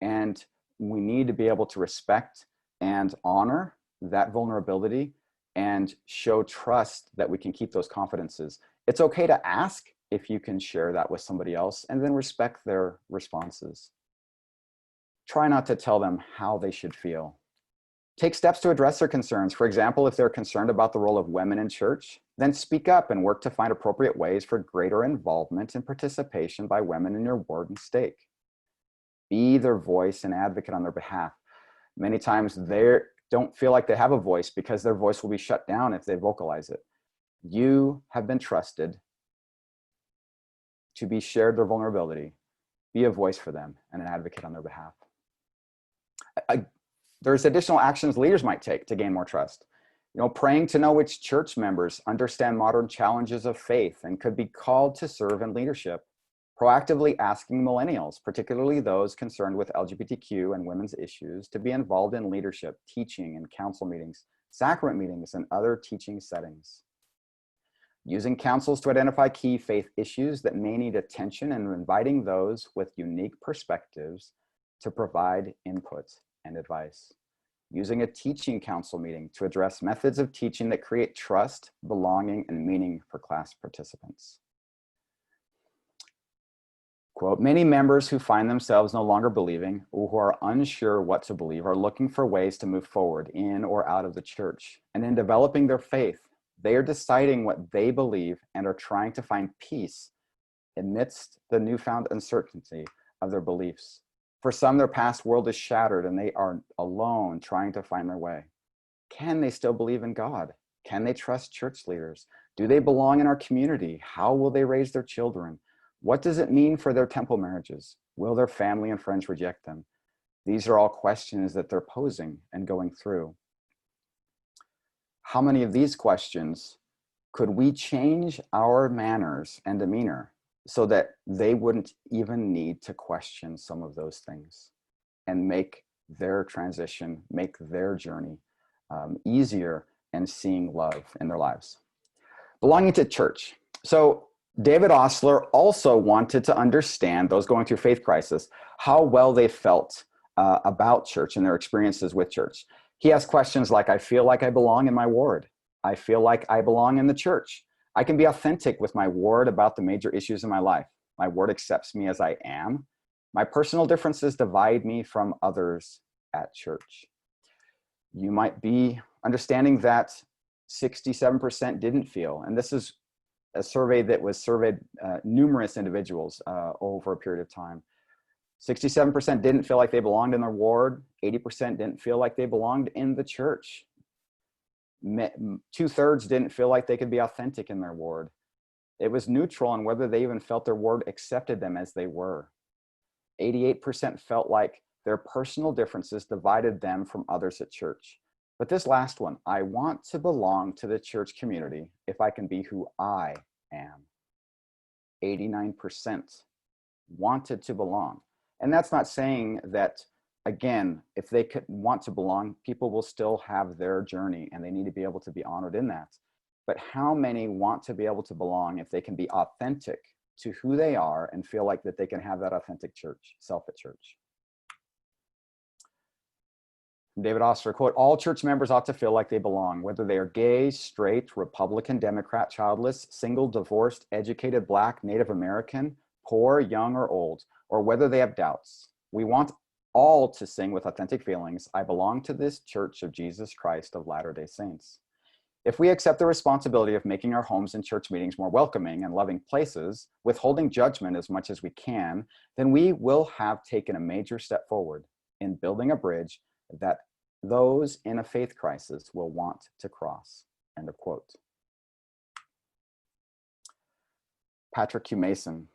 and we need to be able to respect and honor that vulnerability and show trust that we can keep those confidences. It's okay to ask if you can share that with somebody else and then respect their responses. Try not to tell them how they should feel. Take steps to address their concerns. For example, if they're concerned about the role of women in church, then speak up and work to find appropriate ways for greater involvement and participation by women in your ward and stake. Be their voice and advocate on their behalf. Many times don't feel like they have a voice because their voice will be shut down if they vocalize it. You have been trusted to be shared their vulnerability, be a voice for them and an advocate on their behalf. There's additional actions leaders might take to gain more trust. Praying to know which church members understand modern challenges of faith and could be called to serve in leadership. Proactively asking millennials, particularly those concerned with LGBTQ and women's issues, to be involved in leadership, teaching, and council meetings, sacrament meetings, and other teaching settings. Using councils to identify key faith issues that may need attention and inviting those with unique perspectives to provide input and advice. Using a teaching council meeting to address methods of teaching that create trust, belonging, and meaning for class participants. Quote, many members who find themselves no longer believing or who are unsure what to believe are looking for ways to move forward in or out of the church. And in developing their faith, they are deciding what they believe and are trying to find peace amidst the newfound uncertainty of their beliefs. For some, their past world is shattered and they are alone trying to find their way. Can they still believe in God? Can they trust church leaders? Do they belong in our community? How will they raise their children? What does it mean for their temple marriages? Will their family and friends reject them? These are all questions that they're posing and going through. How many of these questions could we change our manners and demeanor so that they wouldn't even need to question some of those things and make their transition, make their journey easier and seeing love in their lives? Belonging to church. So David Ostler also wanted to understand those going through faith crisis, how well they felt about church and their experiences with church. He asked questions like, I feel like I belong in my ward. I feel like I belong in the church. I can be authentic with my ward about the major issues in my life. My ward accepts me as I am. My personal differences divide me from others at church. You might be understanding that 67% didn't feel, and this is a survey that was surveyed numerous individuals over a period of time. 67% didn't feel like they belonged in their ward. 80% didn't feel like they belonged in the church. 2/3 didn't feel like they could be authentic in their ward. It was neutral on whether they even felt their ward accepted them as they were. 88% felt like their personal differences divided them from others at church. But this last one, I want to belong to the church community if I can be who I am. 89% wanted to belong. And that's not saying that, again, if they could want to belong, people will still have their journey and they need to be able to be honored in that. But how many want to be able to belong if they can be authentic to who they are and feel like that they can have that authentic self at church? David Ostler, quote, all church members ought to feel like they belong, whether they are gay, straight, Republican, Democrat, childless, single, divorced, educated, Black, Native American, poor, young, or old, or whether they have doubts. We want all to sing with authentic feelings, I belong to this Church of Jesus Christ of Latter-day Saints. If we accept the responsibility of making our homes and church meetings more welcoming and loving places, withholding judgment as much as we can, then we will have taken a major step forward in building a bridge that those in a faith crisis will want to cross. End of quote. Patrick Q. Mason,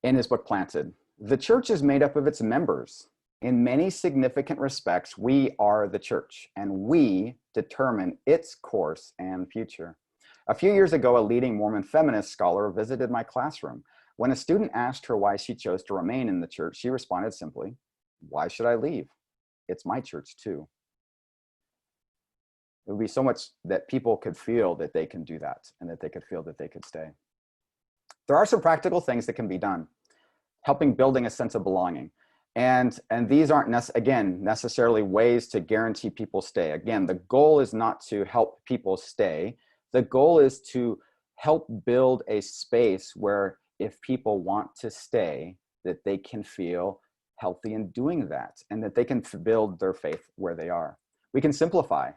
in his book Planted, the church is made up of its members. In many significant respects, we are the church, and we determine its course and future. A few years ago, a leading Mormon feminist scholar visited my classroom. When a student asked her why she chose to remain in the church, she responded simply, why should I leave? It's my church too. It would be so much that people could feel that they can do that and that they could feel that they could stay. There are some practical things that can be done, helping building a sense of belonging. And these aren't, necessarily ways to guarantee people stay. Again, the goal is not to help people stay. The goal is to help build a space where if people want to stay, that they can feel healthy in doing that and that they can build their faith where they are. We can simplify.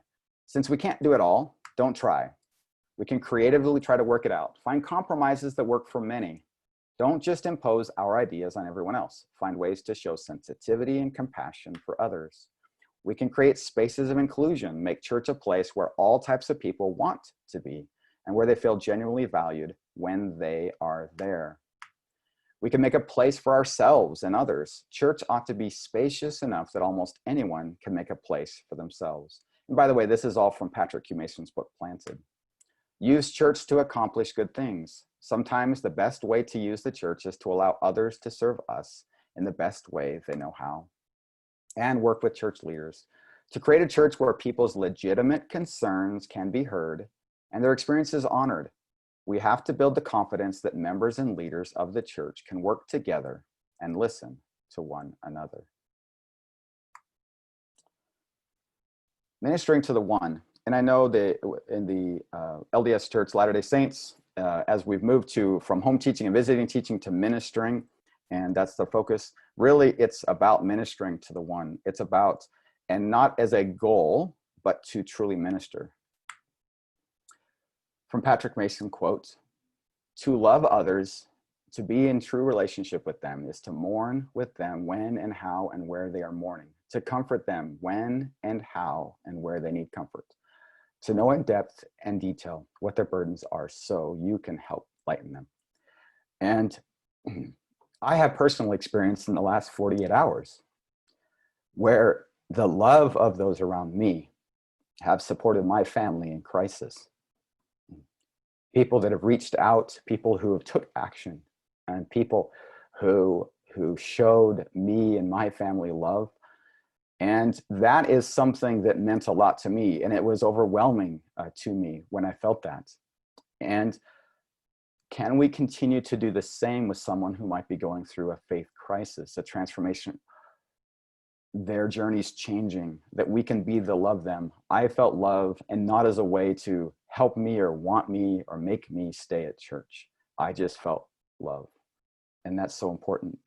Since we can't do it all, don't try. We can creatively try to work it out. Find compromises that work for many. Don't just impose our ideas on everyone else. Find ways to show sensitivity and compassion for others. We can create spaces of inclusion, make church a place where all types of people want to be and where they feel genuinely valued when they are there. We can make a place for ourselves and others. Church ought to be spacious enough that almost anyone can make a place for themselves. And by the way, this is all from Patrick Hugh Mason's book, Planted. Use church to accomplish good things. Sometimes the best way to use the church is to allow others to serve us in the best way they know how. And work with church leaders to create a church where people's legitimate concerns can be heard and their experiences honored. We have to build the confidence that members and leaders of the church can work together and listen to one another. Ministering to the one. And I know that in the LDS Church Latter-day Saints, as we've moved from home teaching and visiting teaching to ministering, and that's the focus, really it's about ministering to the one. It's about, and not as a goal, but to truly minister. From Patrick Mason quote, "To love others, to be in true relationship with them is to mourn with them when and how and where they are mourning, to comfort them when and how and where they need comfort, to know in depth and detail what their burdens are so you can help lighten them." And I have personal experience in the last 48 hours where the love of those around me have supported my family in crisis. People that have reached out, people who have took action, and people who showed me and my family love. And that is something that meant a lot to me. And it was overwhelming to me when I felt that. And can we continue to do the same with someone who might be going through a faith crisis, a transformation, their journey's changing, that we can be the love them? I felt love, and not as a way to help me or want me or make me stay at church. I just felt love. And that's so important.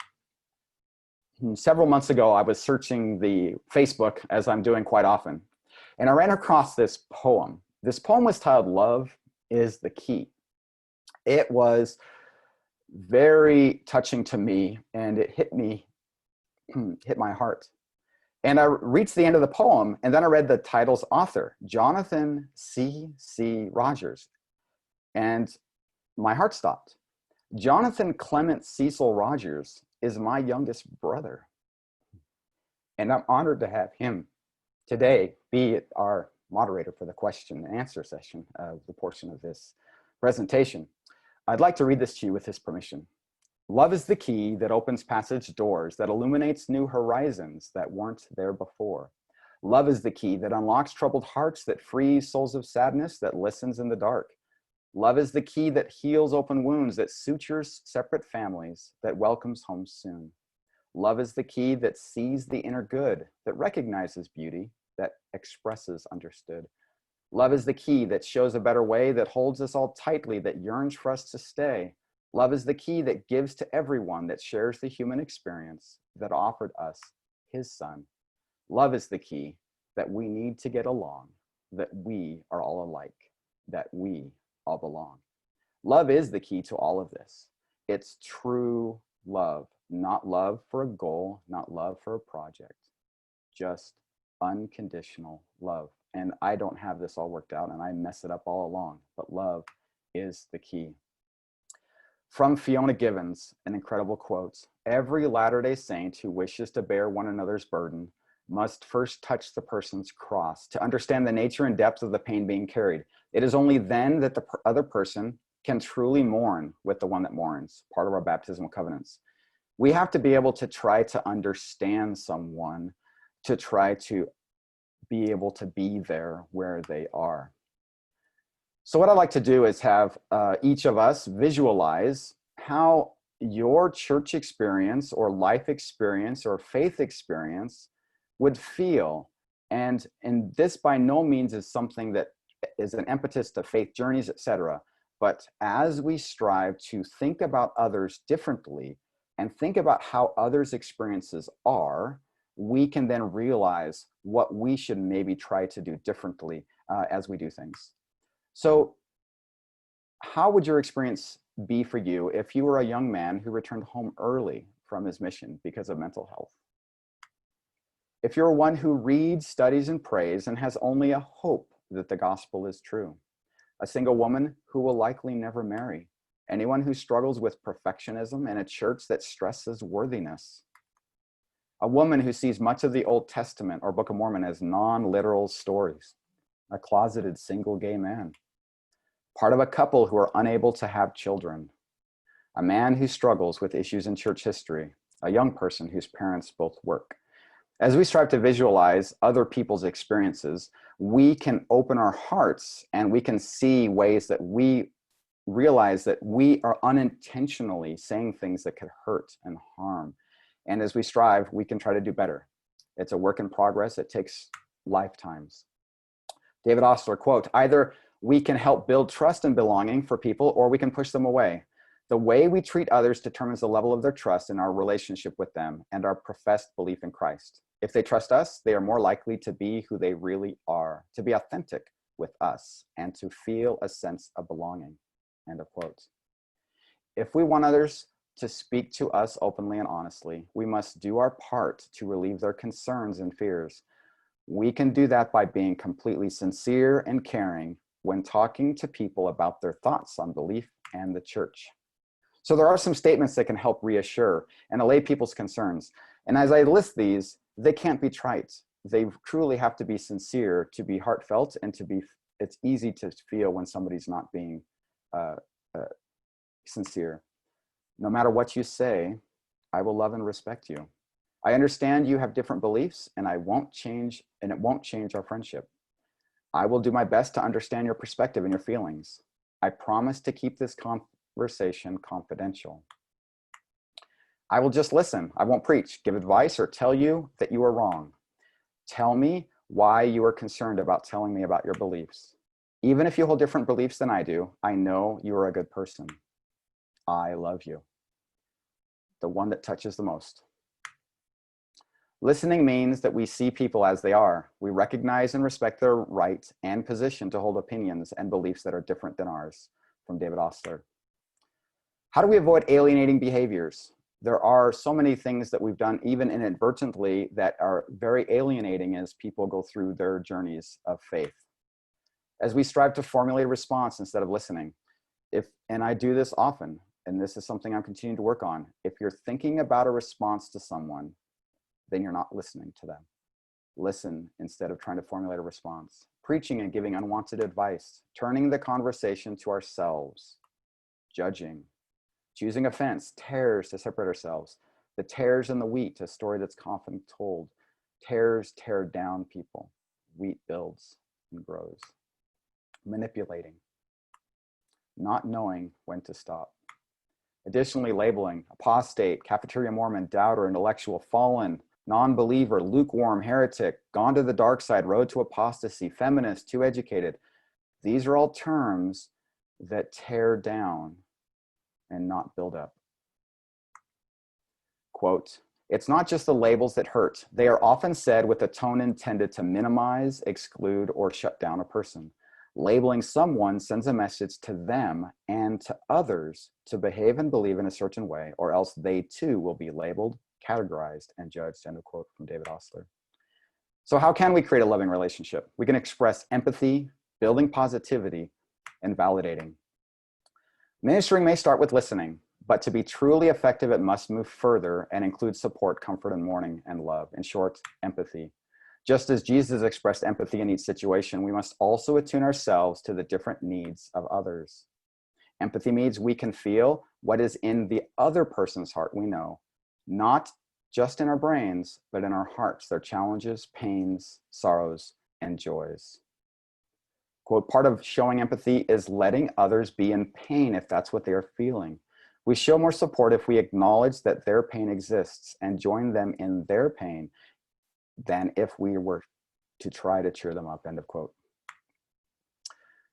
Several months ago, I was searching the Facebook, as I'm doing quite often, and I ran across this poem. This poem was titled "Love is the Key." It was very touching to me, and it hit my heart. And I reached the end of the poem, and then I read the title's author, Jonathan C. Rogers, and my heart stopped. Jonathan Clement Cecil Rogers is my youngest brother, and I'm honored to have him today be our moderator for the question and answer session of the portion of this presentation. I'd like to read this to you with his permission. Love is the key that opens passage doors, that illuminates new horizons that weren't there before. Love is the key that unlocks troubled hearts, that frees souls of sadness, that listens in the dark. Love is the key that heals open wounds, that sutures separate families, that welcomes home soon. Love is the key that sees the inner good, that recognizes beauty, that expresses understood. Love is the key that shows a better way, that holds us all tightly, that yearns for us to stay. Love is the key that gives to everyone, that shares the human experience, that offered us his son. Love is the key that we need to get along, that we are all alike, that we all belong. Love is the key to all of this. It's true love, not love for a goal, not love for a project, just unconditional love. And I don't have this all worked out, and I mess it up all along, but love is the key. From Fiona Givens, an incredible quote: "Every Latter-day Saint who wishes to bear one another's burden must first touch the person's cross to understand the nature and depth of the pain being carried. It is only then that the other person can truly mourn with the one that mourns," part of our baptismal covenants. We have to be able to try to understand someone, to try to be able to be there where they are. So what I'd like to do is have each of us visualize how your church experience or life experience or faith experience would feel. And this by no means is something that is an impetus to faith journeys, etc. But as we strive to think about others differently and think about how others' experiences are, we can then realize what we should maybe try to do differently as we do things. So how would your experience be for you if you were a young man who returned home early from his mission because of mental health? If you're one who reads, studies, and prays and has only a hope that the gospel is true, a single woman who will likely never marry, anyone who struggles with perfectionism and a church that stresses worthiness, a woman who sees much of the Old Testament or Book of Mormon as non-literal stories, a closeted single gay man, part of a couple who are unable to have children, a man who struggles with issues in church history, a young person whose parents both work. As we strive to visualize other people's experiences, we can open our hearts and we can see ways that we realize that we are unintentionally saying things that could hurt and harm. And as we strive, we can try to do better. It's a work in progress. It takes lifetimes. David Ostler, quote, "Either we can help build trust and belonging for people, or we can push them away. The way we treat others determines the level of their trust in our relationship with them and our professed belief in Christ. If they trust us, they are more likely to be who they really are, to be authentic with us, and to feel a sense of belonging." End of quote. If we want others to speak to us openly and honestly, we must do our part to relieve their concerns and fears. We can do that by being completely sincere and caring when talking to people about their thoughts on belief and the church. So there are some statements that can help reassure and allay people's concerns. And as I list these, they can't be trite. They truly have to be sincere, to be heartfelt, and it's easy to feel when somebody's not being sincere. No matter what you say, I will love and respect you. I understand you have different beliefs, and it won't change our friendship. I will do my best to understand your perspective and your feelings. I promise to keep this conversation confidential. I will just listen. I won't preach, give advice, or tell you that you are wrong. Tell me why you are concerned about telling me about your beliefs. Even if you hold different beliefs than I do, I know you are a good person. I love you. The one that touches the most. Listening means that we see people as they are. We recognize and respect their right and position to hold opinions and beliefs that are different than ours. From David Ostler. How do we avoid alienating behaviors? There are so many things that we've done, even inadvertently, that are very alienating as people go through their journeys of faith. As we strive to formulate a response instead of listening, and I do this often, and this is something I'm continuing to work on. If you're thinking about a response to someone, then you're not listening to them. Listen instead of trying to formulate a response. Preaching and giving unwanted advice, turning the conversation to ourselves, judging, choosing offense, tares to separate ourselves, the tares and the wheat, a story that's often told. Tares tear down people, wheat builds and grows. Manipulating, not knowing when to stop. Additionally, labeling, apostate, cafeteria Mormon, doubter, intellectual, fallen, non-believer, lukewarm, heretic, gone to the dark side, road to apostasy, feminist, too educated. These are all terms that tear down and not build up. Quote, "It's not just the labels that hurt. They are often said with a tone intended to minimize, exclude, or shut down a person. Labeling someone sends a message to them and to others to behave and believe in a certain way, or else they too will be labeled, categorized, and judged." End of quote from David Ostler. So how can we create a loving relationship? We can express empathy, building positivity, and validating. Ministering may start with listening, but to be truly effective, it must move further and include support, comfort, and mourning, and love. In short, empathy. Just as Jesus expressed empathy in each situation, we must also attune ourselves to the different needs of others. Empathy means we can feel what is in the other person's heart, we know, not just in our brains, but in our hearts, their challenges, pains, sorrows, and joys. Quote, "Part of showing empathy is letting others be in pain if that's what they are feeling. We show more support if we acknowledge that their pain exists and join them in their pain than if we were to try to cheer them up." End of quote.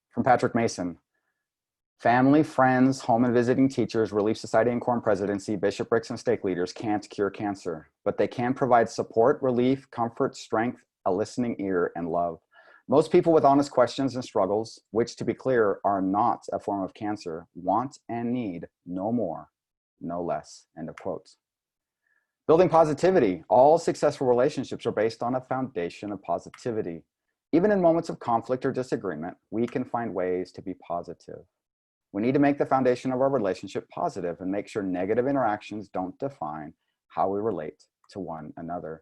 From Patrick Mason. Family, friends, home and visiting teachers, Relief Society and Quorum Presidency, bishoprics, and stake leaders can't cure cancer, but they can provide support, relief, comfort, strength, a listening ear, and love. Most people with honest questions and struggles, which to be clear are not a form of cancer, want and need no more, no less. End of quote. Building positivity. All successful relationships are based on a foundation of positivity. Even in moments of conflict or disagreement, we can find ways to be positive. We need to make the foundation of our relationship positive and make sure negative interactions don't define how we relate to one another.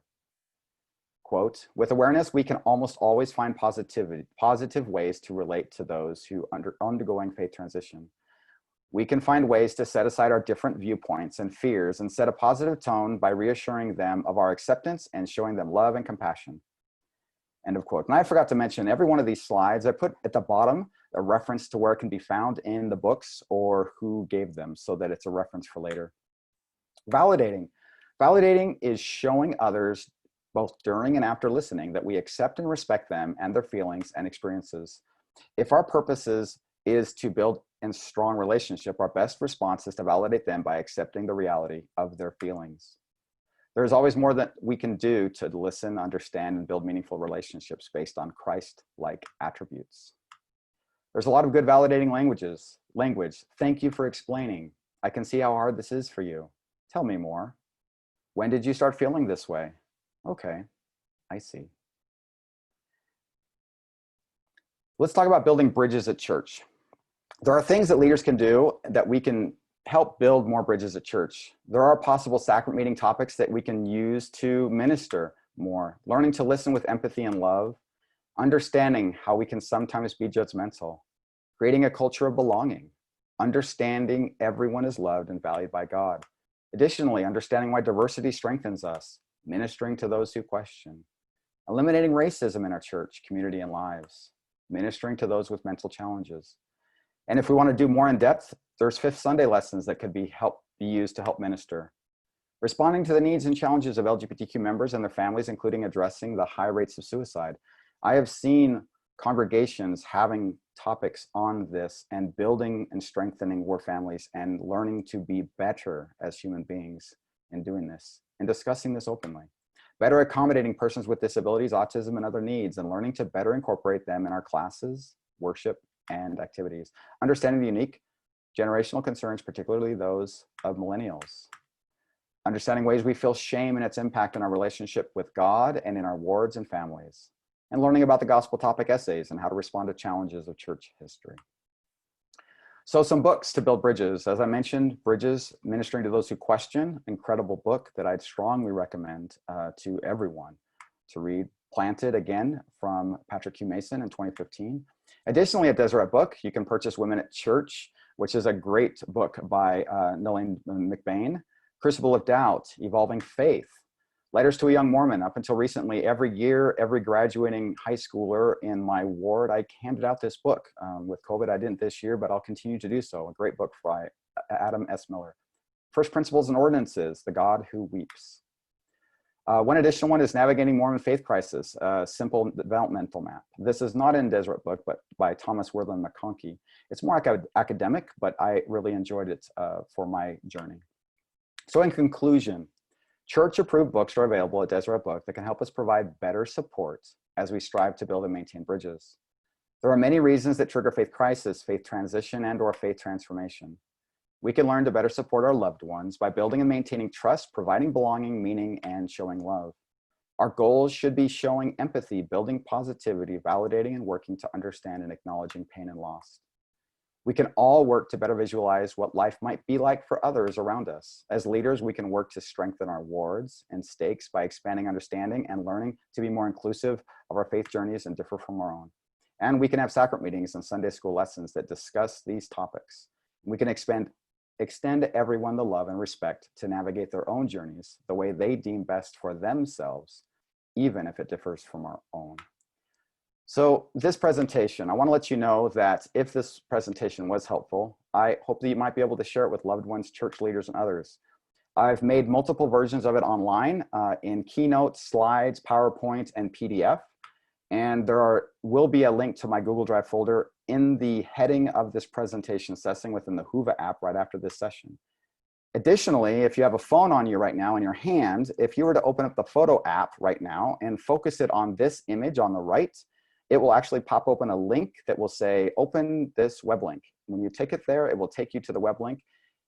Quote, with awareness, we can almost always find positive ways to relate to those who are undergoing faith transition. We can find ways to set aside our different viewpoints and fears and set a positive tone by reassuring them of our acceptance and showing them love and compassion. End of quote. And I forgot to mention, every one of these slides, I put at the bottom a reference to where it can be found in the books or who gave them so that it's a reference for later. Validating. Validating is showing others, both during and after listening, that we accept and respect them and their feelings and experiences. If our purpose is to build a strong relationship, our best response is to validate them by accepting the reality of their feelings. There's always more that we can do to listen, understand, and build meaningful relationships based on Christ-like attributes. There's a lot of good validating language. Thank you for explaining. I can see how hard this is for you. Tell me more. When did you start feeling this way? Okay, I see. Let's talk about building bridges at church. There are things that leaders can do that we can help build more bridges at church. There are possible sacrament meeting topics that we can use to minister more. Learning to listen with empathy and love. Understanding how we can sometimes be judgmental. Creating a culture of belonging. Understanding everyone is loved and valued by God. Additionally, understanding why diversity strengthens us. Ministering to those who question. Eliminating racism in our church, community, and lives. Ministering to those with mental challenges. And if we want to do more in depth, there's Fifth Sunday lessons that could be used to help minister. Responding to the needs and challenges of LGBTQ members and their families, including addressing the high rates of suicide. I have seen congregations having topics on this and building and strengthening war families and learning to be better as human beings in doing this and discussing this openly. Better accommodating persons with disabilities, autism, and other needs, and learning to better incorporate them in our classes, worship, and activities. Understanding the unique generational concerns, particularly those of millennials. Understanding ways we feel shame and its impact on our relationship with God and in our wards and families. And learning about the gospel topic essays and how to respond to challenges of church history. So some books to build bridges. As I mentioned, Bridges, Ministering to Those Who Question, incredible book that I'd strongly recommend to everyone to read. Planted, again, from Patrick Q. Mason in 2015. Additionally, at Deseret Book, you can purchase Women at Church, which is a great book by Nolene McBain. Crucible of Doubt, Evolving Faith. Letters to a Young Mormon. Up until recently, every year, every graduating high schooler in my ward, I handed out this book. With COVID, I didn't this year, but I'll continue to do so. A great book by Adam S. Miller. First Principles and Ordinances, The God Who Weeps. One additional one is Navigating Mormon Faith Crisis, a simple developmental map. This is not in Deseret Book, but by Thomas Wortham McConkie. It's more academic, but I really enjoyed it for my journey. So in conclusion, church-approved books are available at Deseret Book that can help us provide better support as we strive to build and maintain bridges. There are many reasons that trigger faith crisis, faith transition, and/or faith transformation. We can learn to better support our loved ones by building and maintaining trust, providing belonging, meaning, and showing love. Our goals should be showing empathy, building positivity, validating, and working to understand and acknowledging pain and loss. We can all work to better visualize what life might be like for others around us. As leaders, we can work to strengthen our wards and stakes by expanding understanding and learning to be more inclusive of our faith journeys and differ from our own. And we can have sacrament meetings and Sunday school lessons that discuss these topics. We can extend to everyone the love and respect to navigate their own journeys the way they deem best for themselves, even if it differs from our own. So this presentation, I want to let you know that if this presentation was helpful, I hope that you might be able to share it with loved ones, church leaders, and others. I've made multiple versions of it online in Keynote, slides, PowerPoint, and PDF. And there will be a link to my Google Drive folder in the heading of this presentation session within the Whova app right after this session. Additionally, if you have a phone on you right now in your hand, if you were to open up the photo app right now and focus it on this image on the right, it will actually pop open a link that will say, open this web link. When you take it there, it will take you to the web link.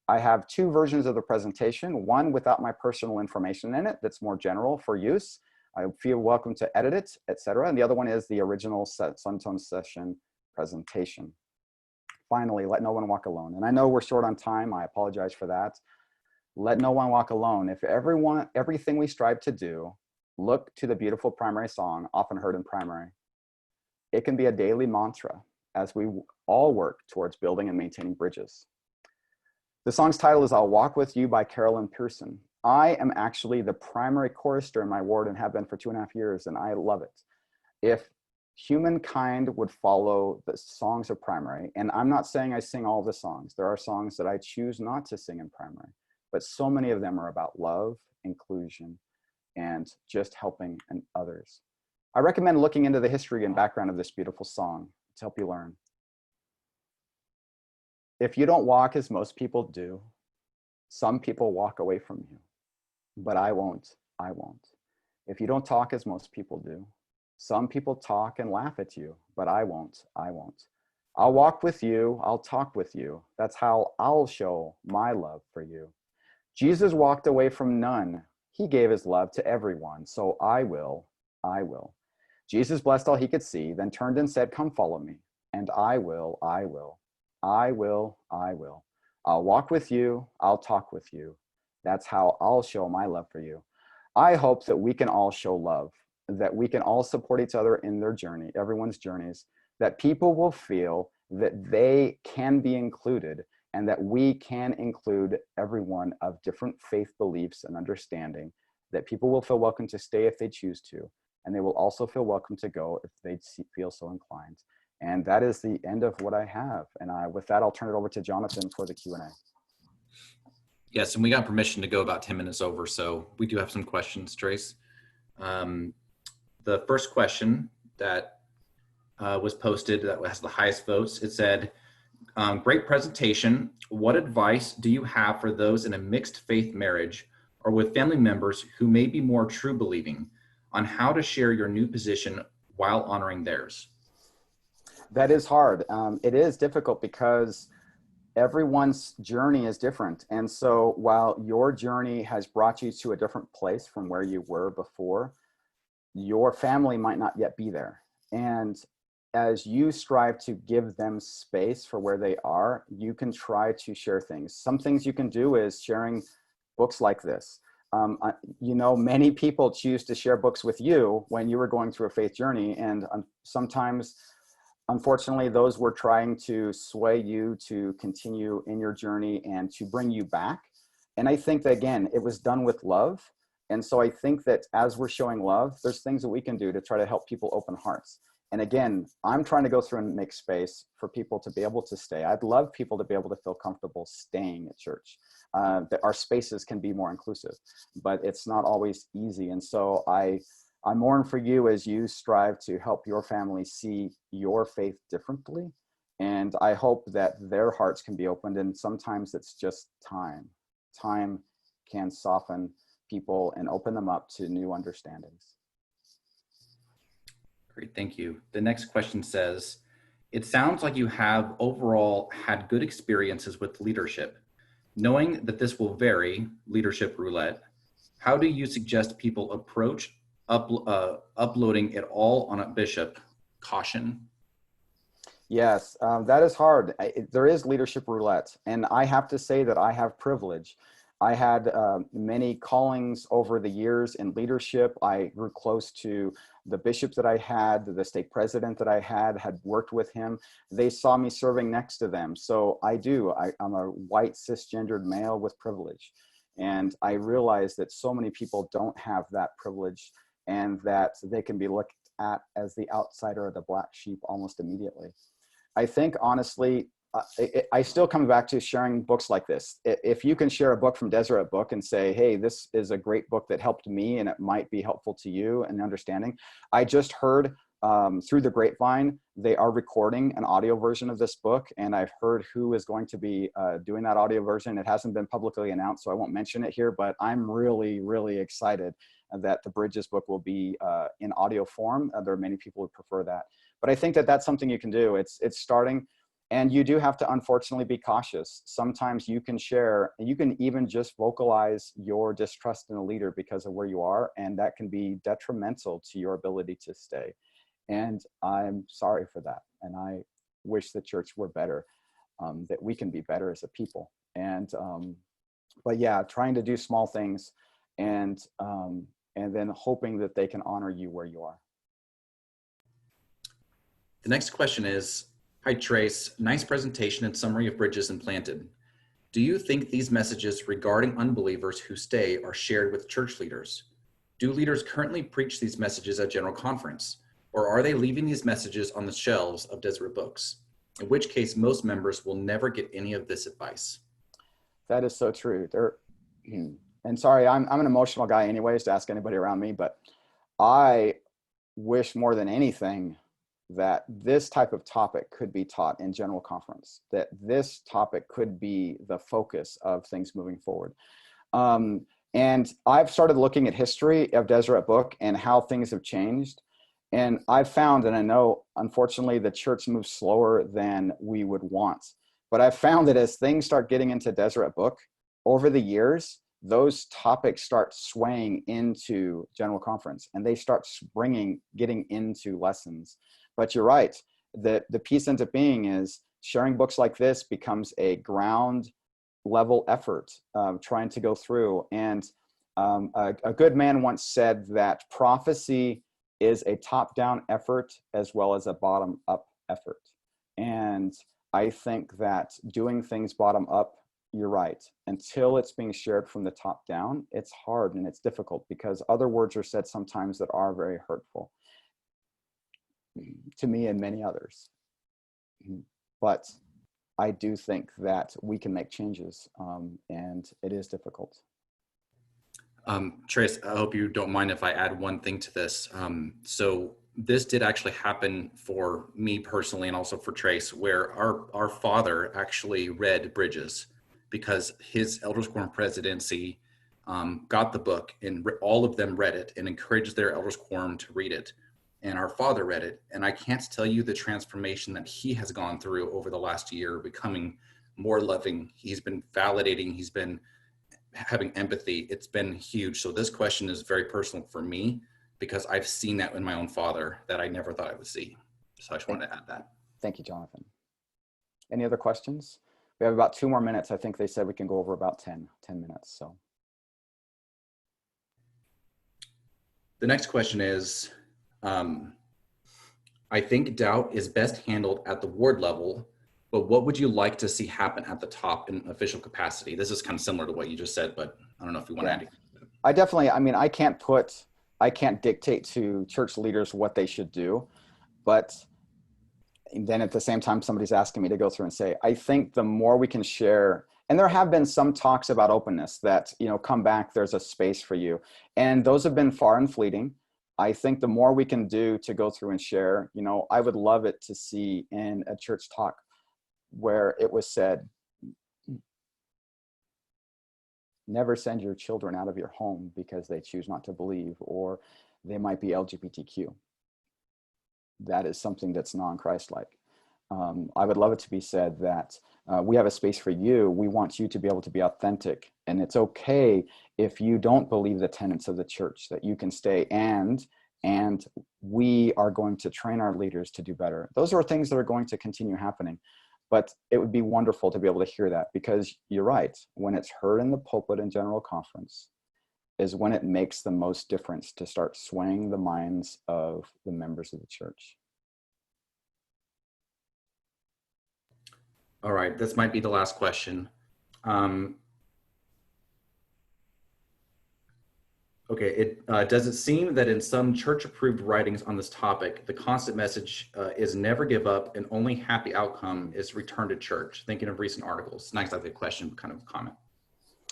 I have two versions of the presentation, one without my personal information in it that's more general for use. I feel welcome to edit it, etc. And the other one is the original Suntone session presentation. Finally, let no one walk alone. And I know we're short on time. I apologize for that. Let no one walk alone. If everything we strive to do, look to the beautiful primary song, often heard in primary. It can be a daily mantra as we all work towards building and maintaining bridges. The song's title is I'll Walk With You by Carolyn Pearson. I am actually the primary chorister in my ward and have been for 2.5 years, and I love it. If humankind would follow the songs of primary, and I'm not saying I sing all the songs, there are songs that I choose not to sing in primary, but so many of them are about love, inclusion, and just helping others. I recommend looking into the history and background of this beautiful song to help you learn. If you don't walk as most people do, some people walk away from you, but I won't. If you don't talk as most people do, some people talk and laugh at you, but I won't. I'll walk with you, I'll talk with you. That's how I'll show my love for you. Jesus walked away from none. He gave his love to everyone, so I will. Jesus blessed all he could see, then turned and said, come follow me, and I will. I'll walk with you, I'll talk with you. That's how I'll show my love for you. I hope that we can all show love, that we can all support each other in their journey, everyone's journeys, that people will feel that they can be included and that we can include everyone of different faith beliefs and understanding, that people will feel welcome to stay if they choose to, and they will also feel welcome to go if they feel so inclined. And that is the end of what I have. And with that, I'll turn it over to Jonathan for the Q&A. Yes, and we got permission to go about 10 minutes over, so we do have some questions, Trace. The first question that was posted that has the highest votes, it said, great presentation. What advice do you have for those in a mixed faith marriage or with family members who may be more true believing on how to share your new position while honoring theirs? That is hard. It is difficult because everyone's journey is different. And so while your journey has brought you to a different place from where you were before, your family might not yet be there. And as you strive to give them space for where they are, you can try to share things. Some things you can do is sharing books like this. Many people choose to share books with you when you were going through a faith journey. And sometimes, unfortunately, those were trying to sway you to continue in your journey and to bring you back. And I think that, again, it was done with love. And so I think that as we're showing love, there's things that we can do to try to help people open hearts. And again, I'm trying to go through and make space for people to be able to stay. I'd love people to be able to feel comfortable staying at church, that our spaces can be more inclusive, but it's not always easy. And so I mourn for you as you strive to help your family see your faith differently. And I hope that their hearts can be opened. And sometimes it's just time. Time can soften people and open them up to new understandings. Great, thank you. The next question says, it sounds like you have overall had good experiences with leadership. Knowing that this will vary, leadership roulette, how do you suggest people approach uploading it all on a bishop? Caution. Yes, that is hard. There is leadership roulette, and I have to say that I have privilege. I had many callings over the years in leadership. I grew close to the bishops that I had, the stake president that I had worked with him. They saw me serving next to them. So I'm a white cisgendered male with privilege. And I realize that so many people don't have that privilege and that they can be looked at as the outsider or the black sheep almost immediately. I think, honestly, I still come back to sharing books like this. If you can share a book from Deseret Book and say, hey, this is a great book that helped me and it might be helpful to you in understanding. I just heard through the grapevine, they are recording an audio version of this book, and I've heard who is going to be doing that audio version. It hasn't been publicly announced, so I won't mention it here, but I'm really, really excited that the Bridges book will be in audio form. There are many people who prefer that. But I think that that's something you can do. It's starting. And you do have to, unfortunately, be cautious. Sometimes you can share, and you can even just vocalize your distrust in a leader because of where you are, and that can be detrimental to your ability to stay. And I'm sorry for that. And I wish the church were better, that we can be better as a people. And, but yeah, trying to do small things and then hoping that they can honor you where you are. The next question is, hi Trace, nice presentation and summary of Bridges and Planted. Do you think these messages regarding unbelievers who stay are shared with church leaders? Do leaders currently preach these messages at General Conference? Or are they leaving these messages on the shelves of Deseret Books? In which case, most members will never get any of this advice. That is so true. And sorry, I'm an emotional guy anyways, to ask anybody around me, but I wish more than anything that this type of topic could be taught in General Conference, that this topic could be the focus of things moving forward. And I've started looking at history of Deseret Book and how things have changed. And I've found, and I know, unfortunately, the church moves slower than we would want. But I've found that as things start getting into Deseret Book, over the years, those topics start swaying into General Conference, and they start getting into lessons. But you're right, the piece ends up being is sharing books like this becomes a ground level effort, trying to go through. And a good man once said that prophecy is a top-down effort as well as a bottom-up effort. And I think that doing things bottom-up, you're right, until it's being shared from the top down, it's hard and it's difficult because other words are said sometimes that are very hurtful to me and many others. But I do think that we can make changes, and it is difficult. Trace, I hope you don't mind if I add one thing to this. So this did actually happen for me personally and also for Trace, where our father actually read Bridges because his Elders Quorum presidency got the book, and all of them read it and encouraged their Elders Quorum to read it. And our father read it. And I can't tell you the transformation that he has gone through over the last year, becoming more loving. He's been validating. He's been having empathy. It's been huge. So this question is very personal for me because I've seen that in my own father that I never thought I would see. So I just wanted to add that. Thank you, Jonathan. Any other questions? We have about 2 more minutes. I think they said we can go over about 10 minutes. So the next question is, I think doubt is best handled at the ward level, but what would you like to see happen at the top in official capacity? This is kind of similar to what you just said, but I don't know if you want to add anything. I definitely, I mean, I can't dictate to church leaders what they should do, but then at the same time, somebody's asking me to go through and say, I think the more we can share, and there have been some talks about openness that, come back, there's a space for you. And those have been far and fleeting. I think the more we can do to go through and share, I would love it to see in a church talk where it was said, never send your children out of your home because they choose not to believe, or they might be LGBTQ. That is something that's non-Christ-like. I would love it to be said that we have a space for you. We want you to be able to be authentic, and it's okay if you don't believe the tenets of the church, that you can stay, and we are going to train our leaders to do better. Those are things that are going to continue happening, but it would be wonderful to be able to hear that, because you're right, when it's heard in the pulpit in General Conference is when it makes the most difference to start swaying the minds of the members of the church. All right, this might be the last question. Okay, does it seem that in some church-approved writings on this topic, the constant message is never give up and only happy outcome is return to church? Thinking of recent articles. Not exactly a question, but kind of a comment.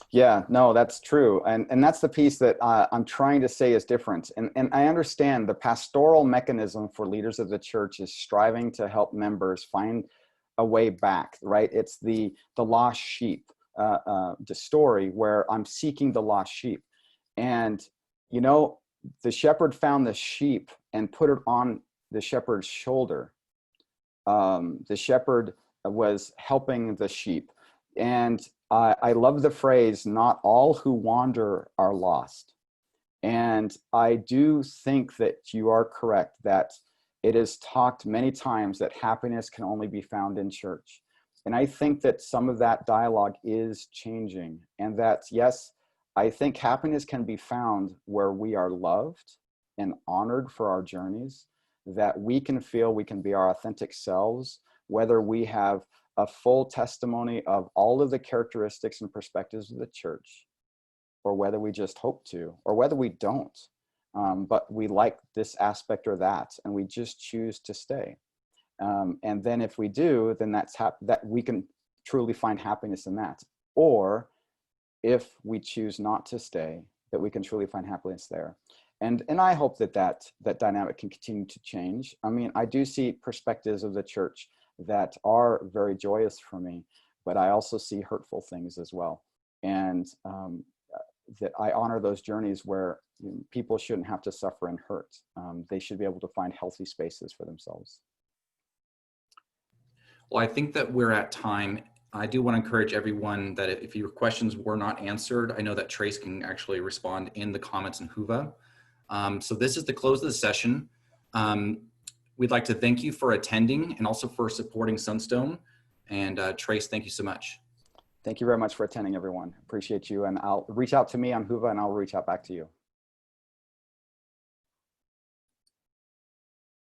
Yeah, no, that's true. And that's the piece that I'm trying to say is different. And I understand the pastoral mechanism for leaders of the church is striving to help members find a way back, right? It's the lost sheep the story where I'm seeking the lost sheep. And, the shepherd found the sheep and put it on the shepherd's shoulder. The shepherd was helping the sheep. And I love the phrase, not all who wander are lost. And I do think that you are correct, that it is talked many times that happiness can only be found in church. And I think that some of that dialogue is changing, and that, yes, I think happiness can be found where we are loved and honored for our journeys, that we can feel we can be our authentic selves, whether we have a full testimony of all of the characteristics and perspectives of the church, or whether we just hope to, or whether we don't, but we like this aspect or that, and we just choose to stay. And then if we do, then that we can truly find happiness in that. Or if we choose not to stay, that we can truly find happiness there. And I hope that dynamic can continue to change. I mean, I do see perspectives of the church that are very joyous for me, but I also see hurtful things as well. And that I honor those journeys where people shouldn't have to suffer and hurt. They should be able to find healthy spaces for themselves. Well, I think that we're at time. I do want to encourage everyone that if your questions were not answered, I know that Trace can actually respond in the comments in Whova. So this is the close of the session. We'd like to thank you for attending and also for supporting Sunstone. And Trace, thank you so much. Thank you very much for attending, everyone. Appreciate you. And I'll reach out to me on Whova, and I'll reach out back to you.